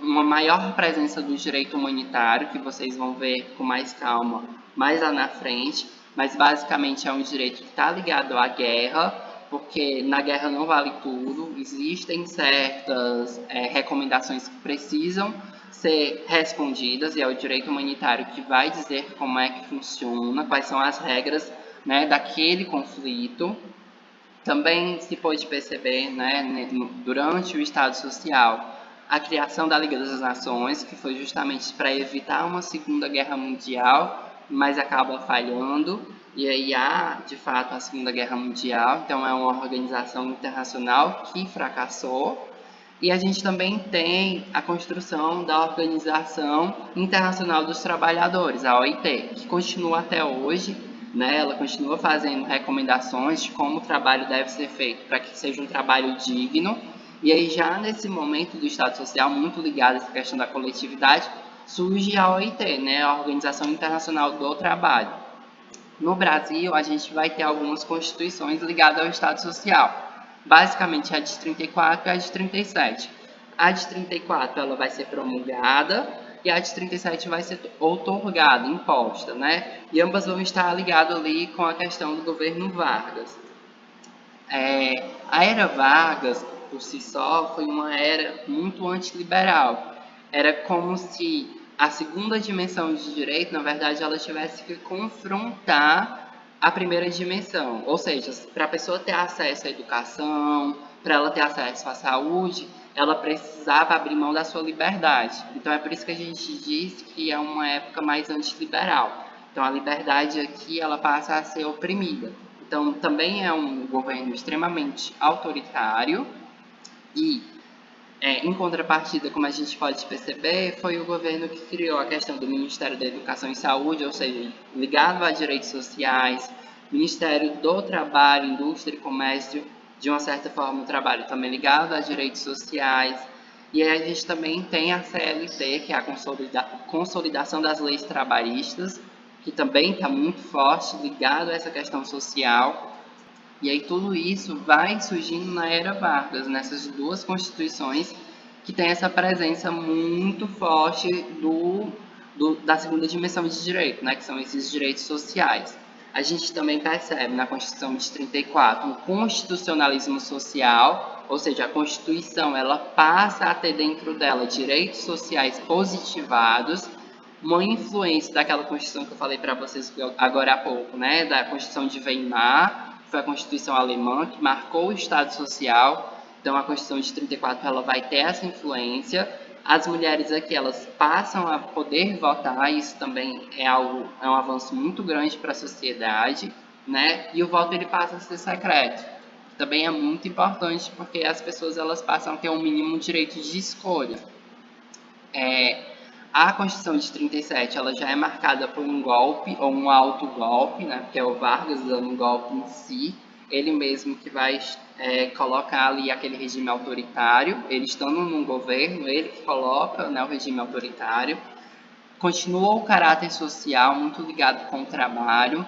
uma maior presença do direito humanitário, que vocês vão ver com mais calma mais lá na frente, mas basicamente é um direito que está ligado à guerra, porque na guerra não vale tudo, existem certas recomendações que precisam ser respondidas, e é o direito humanitário que vai dizer como é que funciona, quais são as regras, né, daquele conflito. Também se pôde perceber, né, durante o Estado Social, a criação da Liga das Nações, que foi justamente para evitar uma Segunda Guerra Mundial, mas acaba falhando. E aí há, de fato, a Segunda Guerra Mundial. Então, é uma organização internacional que fracassou. E a gente também tem a construção da Organização Internacional dos Trabalhadores, a OIT, que continua até hoje, né? Ela continua fazendo recomendações de como o trabalho deve ser feito para que seja um trabalho digno. E aí, já nesse momento do Estado Social, muito ligado a essa questão da coletividade, surge a OIT, né? A Organização Internacional do Trabalho. No Brasil, a gente vai ter algumas constituições ligadas ao Estado Social. Basicamente, a de 34 e a de 37. A de 34 ela vai ser promulgada e a de 37 vai ser outorgada, imposta, né? E ambas vão estar ligadas ali com a questão do governo Vargas. A era Vargas, por si só, foi uma era muito antiliberal. Era como se a segunda dimensão de direito, na verdade, ela tivesse que confrontar a primeira dimensão. Ou seja, para a pessoa ter acesso à educação, para ela ter acesso à saúde, ela precisava abrir mão da sua liberdade. Então, é por isso que a gente diz que é uma época mais antiliberal. Então, a liberdade aqui ela passa a ser oprimida. Então, também é um governo extremamente autoritário e, em contrapartida, como a gente pode perceber, foi o governo que criou a questão do Ministério da Educação e Saúde, ou seja, ligado a direitos sociais, Ministério do Trabalho, Indústria e Comércio, de uma certa forma o trabalho também ligado a direitos sociais. E aí a gente também tem a CLT, que é a consolidação das leis trabalhistas, que também está muito forte, ligado a essa questão social. E aí tudo isso vai surgindo na era Vargas, nessas duas constituições que tem essa presença muito forte do da segunda dimensão de direito, né, que são esses direitos sociais. A gente também percebe na Constituição de 34 um constitucionalismo social, ou seja, a Constituição ela passa a ter dentro dela direitos sociais positivados, uma influência daquela Constituição que eu falei para vocês agora há pouco, né, da Constituição de Weimar, que foi a Constituição alemã, que marcou o Estado Social. Então, a Constituição de 34 ela vai ter essa influência. As mulheres aqui elas passam a poder votar, isso também é um avanço muito grande para a sociedade, né? E o voto ele passa a ser secreto. Também é muito importante porque as pessoas elas passam a ter um mínimo direito de escolha. A Constituição de 37 ela já é marcada por um golpe ou um autogolpe, né? Que é o Vargas dando um golpe em si, ele mesmo que vai colocar ali aquele regime autoritário, ele estando no governo, ele que coloca, né, o regime autoritário. Continua o caráter social muito ligado com o trabalho.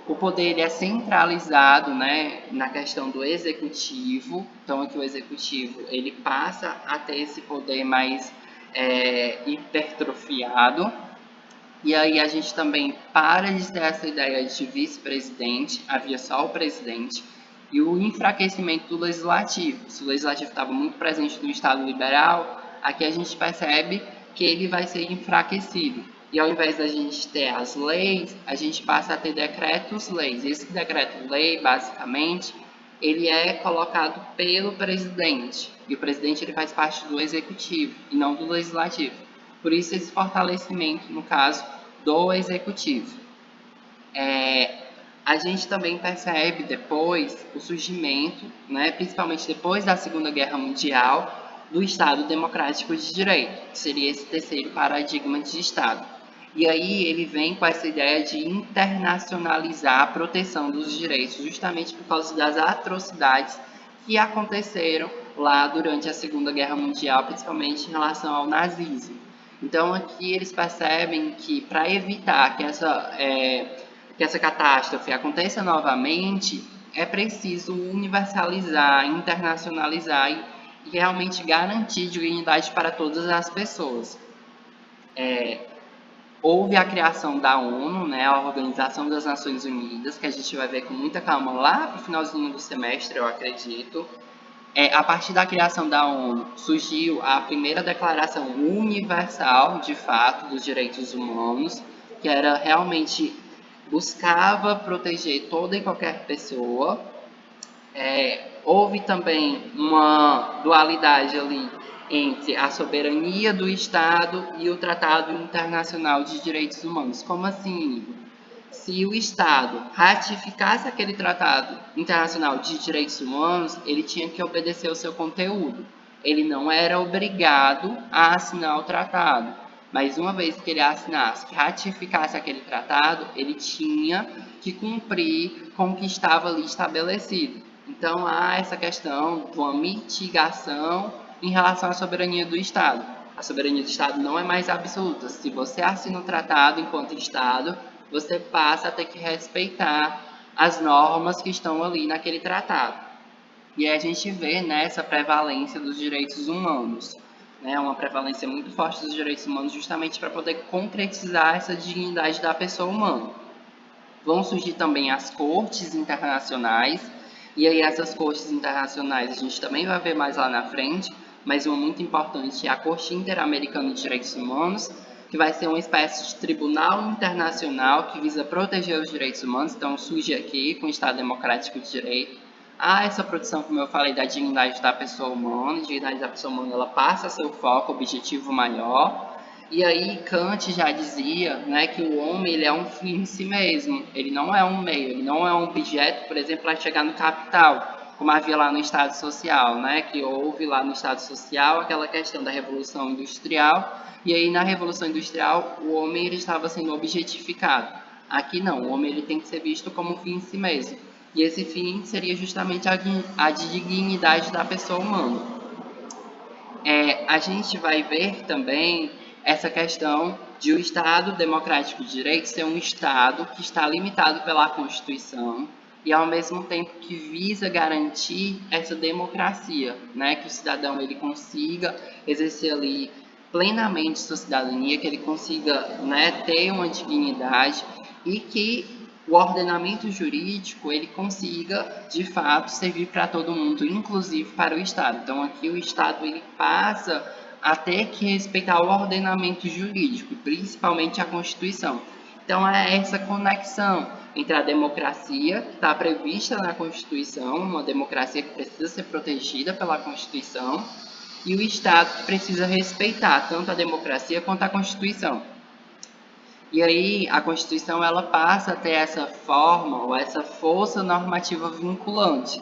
O poder ele é centralizado, né, na questão do executivo. Então aqui o executivo ele passa a ter esse poder mais hipertrofiado. E aí a gente também para de ter essa ideia de vice-presidente, havia só o presidente, e o enfraquecimento do legislativo. Se o legislativo estava muito presente no Estado liberal, aqui a gente percebe que ele vai ser enfraquecido. E ao invés da gente ter as leis, a gente passa a ter decretos-leis. Esse decreto-lei, basicamente, ele é colocado pelo presidente. E o presidente ele faz parte do executivo e não do legislativo. Por isso, esse fortalecimento, no caso, do executivo. A gente também percebe depois o surgimento, né, principalmente depois da Segunda Guerra Mundial, do Estado Democrático de Direito, que seria esse terceiro paradigma de Estado. E aí ele vem com essa ideia de internacionalizar a proteção dos direitos, justamente por causa das atrocidades que aconteceram lá durante a Segunda Guerra Mundial, principalmente em relação ao nazismo. Então aqui eles percebem que para evitar que essa catástrofe aconteça novamente, é preciso universalizar, internacionalizar e realmente garantir dignidade para todas as pessoas. Houve a criação da ONU, né, a Organização das Nações Unidas, que a gente vai ver com muita calma lá para o finalzinho do semestre, eu acredito. A partir da criação da ONU, surgiu a primeira Declaração Universal, de fato, dos Direitos Humanos, que era realmente buscava proteger toda e qualquer pessoa. Houve também uma dualidade ali entre a soberania do Estado e o Tratado Internacional de Direitos Humanos. Como assim? Se o Estado ratificasse aquele Tratado Internacional de Direitos Humanos, ele tinha que obedecer ao seu conteúdo. Ele não era obrigado a assinar o tratado, mas uma vez que ele assinasse, que ratificasse aquele tratado, ele tinha que cumprir com o que estava ali estabelecido. Então há essa questão de uma mitigação em relação à soberania do Estado. A soberania do Estado não é mais absoluta. Se você assina o tratado enquanto Estado, você passa a ter que respeitar as normas que estão ali naquele tratado. E aí a gente vê nessa prevalência dos direitos humanos, né, uma prevalência muito forte dos direitos humanos justamente para poder concretizar essa dignidade da pessoa humana. Vão surgir também as cortes internacionais, e aí essas cortes internacionais a gente também vai ver mais lá na frente, mas uma muito importante é a Corte Interamericana de Direitos Humanos, que vai ser uma espécie de tribunal internacional que visa proteger os direitos humanos. Então surge aqui com o Estado Democrático de Direito. Há essa proteção, como eu falei, da dignidade da pessoa humana. A dignidade da pessoa humana ela passa a ser o foco, o objetivo maior. E aí Kant já dizia, né, que o homem ele é um fim em si mesmo. Ele não é um meio, ele não é um objeto, por exemplo, para chegar no capital, como havia lá no Estado Social, né, que houve lá no Estado Social aquela questão da Revolução Industrial. E aí na Revolução Industrial o homem ele estava sendo objetificado. Aqui não, o homem ele tem que ser visto como um fim em si mesmo. E esse fim seria justamente a dignidade da pessoa humana. A gente vai ver também essa questão de o Estado Democrático de Direito ser um Estado que está limitado pela Constituição e ao mesmo tempo que visa garantir essa democracia, né, que o cidadão ele consiga exercer ali plenamente sua cidadania, que ele consiga, né, ter uma dignidade e que o ordenamento jurídico ele consiga, de fato, servir para todo mundo, inclusive para o Estado. Então, aqui o Estado ele passa a ter que respeitar o ordenamento jurídico, principalmente a Constituição. Então, é essa conexão entre a democracia, que está prevista na Constituição, uma democracia que precisa ser protegida pela Constituição, e o Estado que precisa respeitar tanto a democracia quanto a Constituição. E aí a Constituição ela passa a ter essa forma ou essa força normativa vinculante.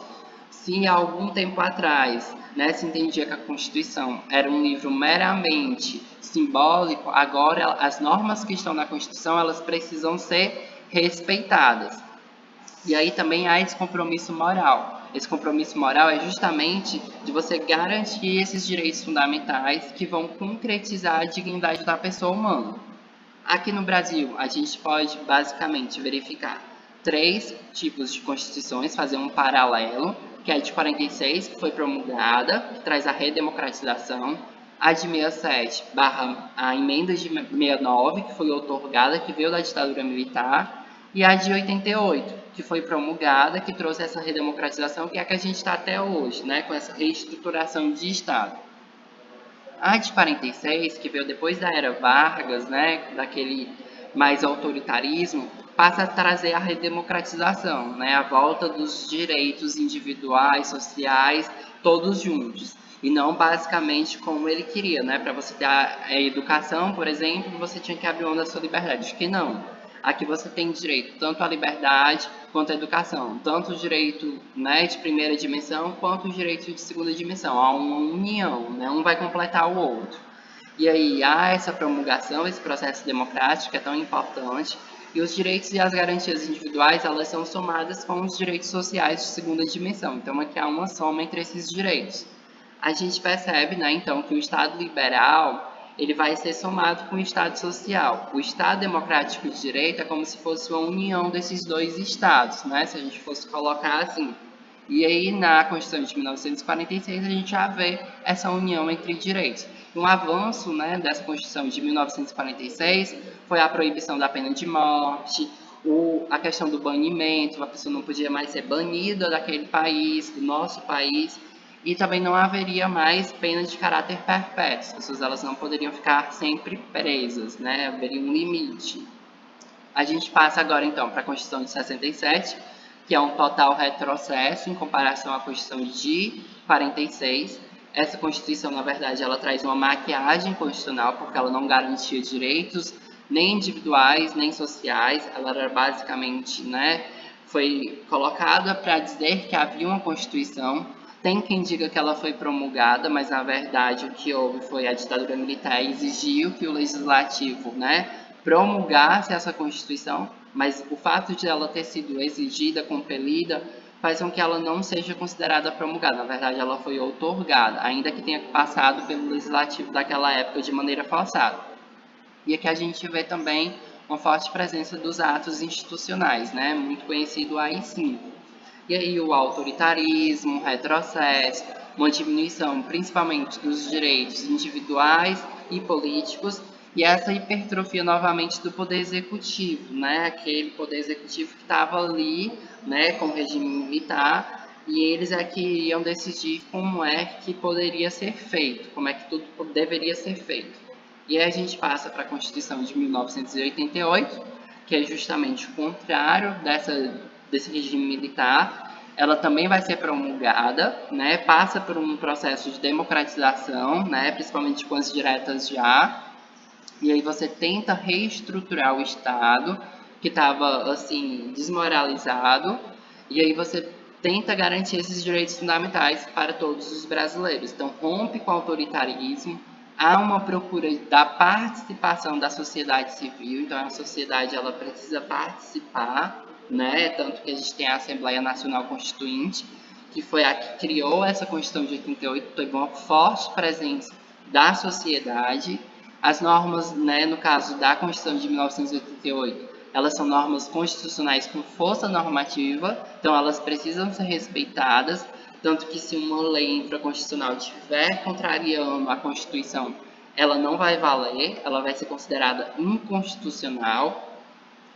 Se há algum tempo atrás, né, se entendia que a Constituição era um livro meramente simbólico, agora as normas que estão na Constituição elas precisam ser respeitadas. E aí também há esse compromisso moral. Esse compromisso moral é justamente de você garantir esses direitos fundamentais que vão concretizar a dignidade da pessoa humana. Aqui no Brasil, a gente pode basicamente verificar 3 tipos de constituições, fazer um paralelo, que é a de 46, que foi promulgada, que traz a redemocratização, a de 67, a emenda de 69, que foi outorgada, que veio da ditadura militar, e a de 88, que foi promulgada, que trouxe essa redemocratização, que é a que a gente está até hoje, né, com essa reestruturação de Estado. A de 46, que veio depois da era Vargas, né, daquele mais autoritarismo, passa a trazer a redemocratização, né, a volta dos direitos individuais, sociais, todos juntos. E não basicamente como ele queria, né? Para você ter a educação, por exemplo, você tinha que abrir mão da sua liberdade. Que não. Aqui você tem direito tanto à liberdade quanto à educação, tanto o direito, né, de primeira dimensão quanto o direito de segunda dimensão, há uma união, né, um vai completar o outro. E aí há essa promulgação, esse processo democrático que é tão importante, e os direitos e as garantias individuais elas são somadas com os direitos sociais de segunda dimensão, então aqui há uma soma entre esses direitos. A gente percebe, né, então, que o Estado liberal ele vai ser somado com o Estado social. O Estado democrático de direito é como se fosse uma união desses dois Estados, né? Se a gente fosse colocar assim. E aí, na Constituição de 1946, a gente já vê essa união entre direitos. Um avanço, né, dessa Constituição de 1946 foi a proibição da pena de morte, a questão do banimento, a pessoa não podia mais ser banida daquele país, do nosso país, e também não haveria mais pena de caráter perpétuo. As pessoas elas não poderiam ficar sempre presas, né? Haveria um limite. A gente passa agora então para a Constituição de 67, que é um total retrocesso em comparação à Constituição de 46. Essa Constituição, na verdade, ela traz uma maquiagem constitucional, porque ela não garantia direitos nem individuais, nem sociais. Ela era basicamente, né, foi colocada para dizer que havia uma Constituição. Tem quem diga que ela foi promulgada, mas na verdade o que houve foi a ditadura militar exigiu que o legislativo, né, promulgasse essa Constituição, mas o fato de ela ter sido exigida, compelida, faz com que ela não seja considerada promulgada. Na verdade, ela foi outorgada, ainda que tenha passado pelo legislativo daquela época de maneira forçada. E aqui a gente vê também uma forte presença dos atos institucionais, né, muito conhecido o AI-5. E aí o autoritarismo, o retrocesso, uma diminuição principalmente dos direitos individuais e políticos, e essa hipertrofia novamente do poder executivo, né? Aquele poder executivo que estava ali, né, com o regime militar, e eles é que iam decidir como é que poderia ser feito, como é que tudo deveria ser feito. E aí a gente passa para a Constituição de 1988, que é justamente o contrário desse regime militar. Ela também vai ser promulgada, né? Passa por um processo de democratização, né? Principalmente com as diretas já. E aí você tenta reestruturar o Estado, que estava, assim, desmoralizado. E aí você tenta garantir esses direitos fundamentais para todos os brasileiros. Então, rompe com o autoritarismo, há uma procura da participação da sociedade civil, então a sociedade ela precisa participar, né? Tanto que a gente tem a Assembleia Nacional Constituinte, que foi a que criou essa Constituição de 88, teve uma forte presença da sociedade. As normas, né, no caso da Constituição de 1988, elas são normas constitucionais com força normativa, então elas precisam ser respeitadas, tanto que se uma lei infraconstitucional estiver contrariando a Constituição, ela não vai valer, ela vai ser considerada inconstitucional.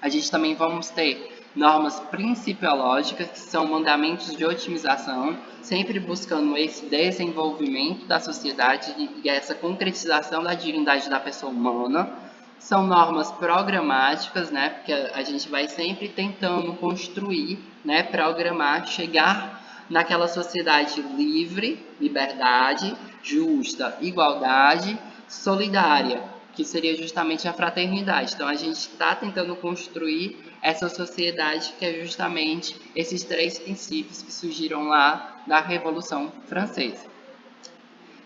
A gente também vamos ter normas principiológicas, que são mandamentos de otimização, sempre buscando esse desenvolvimento da sociedade e essa concretização da dignidade da pessoa humana. São normas programáticas, né, porque a gente vai sempre tentando construir, né, programar, chegar naquela sociedade livre, liberdade, justa, igualdade, solidária, que seria justamente a fraternidade. Então, a gente está tentando construir essa sociedade que é justamente esses três princípios que surgiram lá da Revolução Francesa.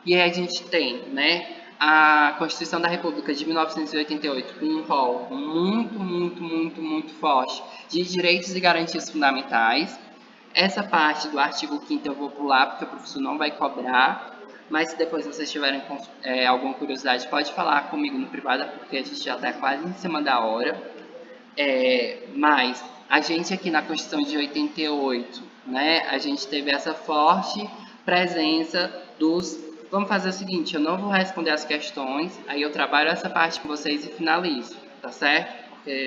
E aí a gente tem, né, a Constituição da República de 1988 com um rol muito forte de direitos e garantias fundamentais. Essa parte do artigo 5º eu vou pular, porque o professor não vai cobrar, mas se depois vocês tiverem alguma curiosidade, pode falar comigo no privado, porque a gente já está quase em cima da hora. Mas a gente aqui na Constituição de 88, né, a gente teve essa forte presença dos... Vamos fazer o seguinte, eu não vou responder as questões, aí eu trabalho essa parte com vocês e finalizo, tá certo?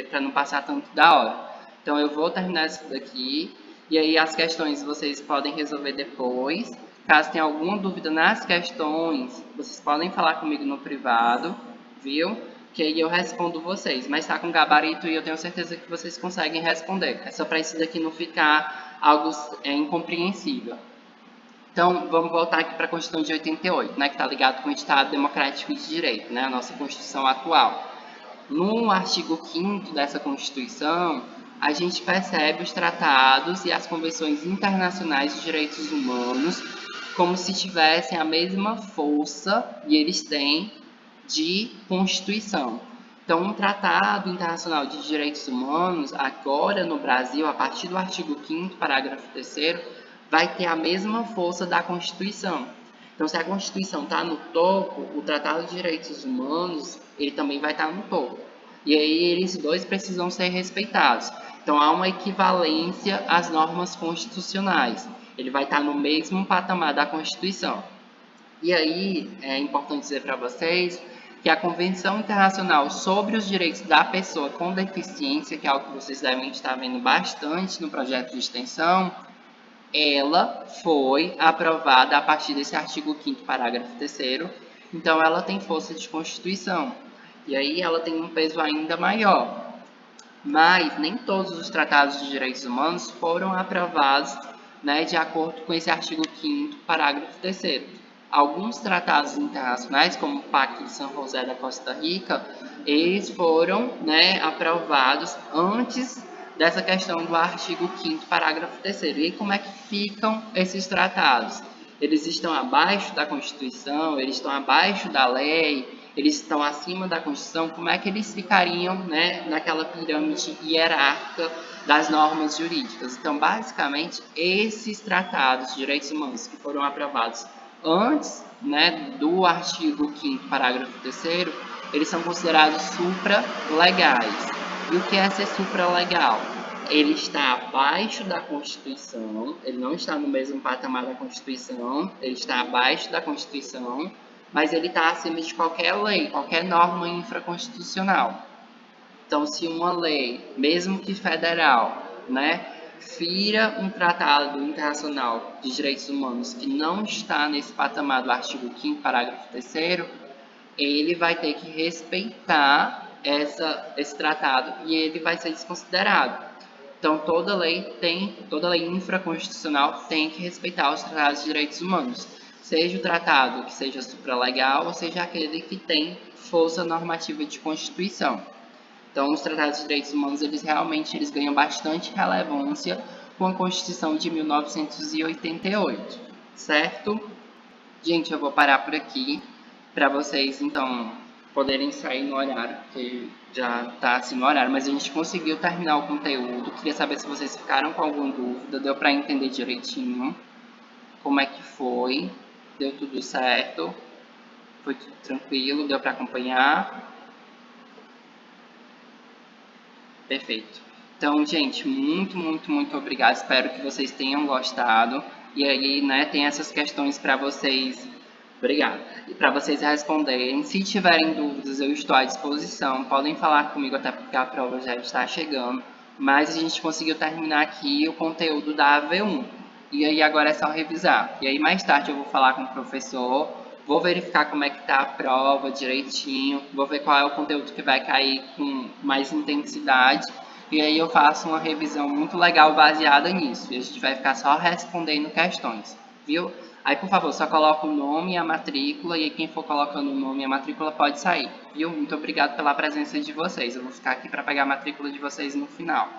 Para não passar tanto da hora. Então eu vou terminar isso daqui, e aí as questões vocês podem resolver depois. Caso tenha alguma dúvida nas questões, vocês podem falar comigo no privado, viu? Que aí eu respondo vocês, mas está com gabarito e eu tenho certeza que vocês conseguem responder. É só para isso daqui não ficar algo incompreensível. Então, vamos voltar aqui para a Constituição de 88, né, que está ligado com o Estado Democrático de Direito, né, a nossa Constituição atual. No artigo 5º dessa Constituição, a gente percebe os tratados e as convenções internacionais de direitos humanos como se tivessem a mesma força, e eles têm, de Constituição. Então, um tratado internacional de direitos humanos, agora no Brasil, a partir do artigo 5º, parágrafo 3º, vai ter a mesma força da Constituição. Então, se a Constituição está no topo, o Tratado de Direitos Humanos, ele também vai estar no topo. E aí, eles dois precisam ser respeitados. Então, há uma equivalência às normas constitucionais. Ele vai estar no mesmo patamar da Constituição. E aí, é importante dizer para vocês que a Convenção Internacional sobre os Direitos da Pessoa com Deficiência, que é algo que vocês devem estar vendo bastante no projeto de extensão, ela foi aprovada a partir desse artigo 5º, parágrafo 3º, então ela tem força de Constituição. E aí ela tem um peso ainda maior. Mas nem todos os tratados de direitos humanos foram aprovados, né, de acordo com esse artigo 5º, parágrafo 3º. Alguns tratados internacionais, como o Pacto de São José da Costa Rica, eles foram, né, aprovados antes dessa questão do artigo 5º, parágrafo 3º. E aí, como é que ficam esses tratados? Eles estão abaixo da Constituição, eles estão abaixo da lei, eles estão acima da Constituição, como é que eles ficariam, né, naquela pirâmide hierárquica das normas jurídicas? Então, basicamente, esses tratados de direitos humanos que foram aprovados antes, né, do artigo 5º, parágrafo 3º, eles são considerados supralegais. E o que é ser supralegal? Ele está abaixo da Constituição, ele não está no mesmo patamar da Constituição, ele está abaixo da Constituição, mas ele está acima de qualquer lei, qualquer norma infraconstitucional. Então, se uma lei, mesmo que federal, né, fira um tratado internacional de direitos humanos que não está nesse patamar do artigo 5º, parágrafo 3º, ele vai ter que respeitar esse tratado e ele vai ser desconsiderado. Então, toda lei infraconstitucional tem que respeitar os tratados de direitos humanos, seja o tratado que seja supralegal ou seja aquele que tem força normativa de Constituição. Então, os tratados de direitos humanos, eles ganham bastante relevância com a Constituição de 1988, certo? Gente, eu vou parar por aqui para vocês, então, poderem sair no horário, porque já está assim no horário, mas a gente conseguiu terminar o conteúdo. Queria saber se vocês ficaram com alguma dúvida, deu para entender direitinho como é que foi, deu tudo certo, foi tudo tranquilo, deu para acompanhar. Perfeito. Então, gente, muito obrigado. Espero que vocês tenham gostado. E aí, né, tem essas questões para vocês Obrigado. E para vocês responderem, se tiverem dúvidas, eu estou à disposição. Podem falar comigo, até porque a prova já está chegando. Mas a gente conseguiu terminar aqui o conteúdo da AV1. E aí agora é só revisar. E aí mais tarde eu vou falar com o professor, vou verificar como é que está a prova direitinho, vou ver qual é o conteúdo que vai cair com mais intensidade. E aí eu faço uma revisão muito legal baseada nisso. E a gente vai ficar só respondendo questões, viu? Aí, por favor, só coloca o nome e a matrícula, e aí quem for colocando o nome e a matrícula pode sair, viu? Muito obrigado pela presença de vocês. Eu vou ficar aqui para pegar a matrícula de vocês no final.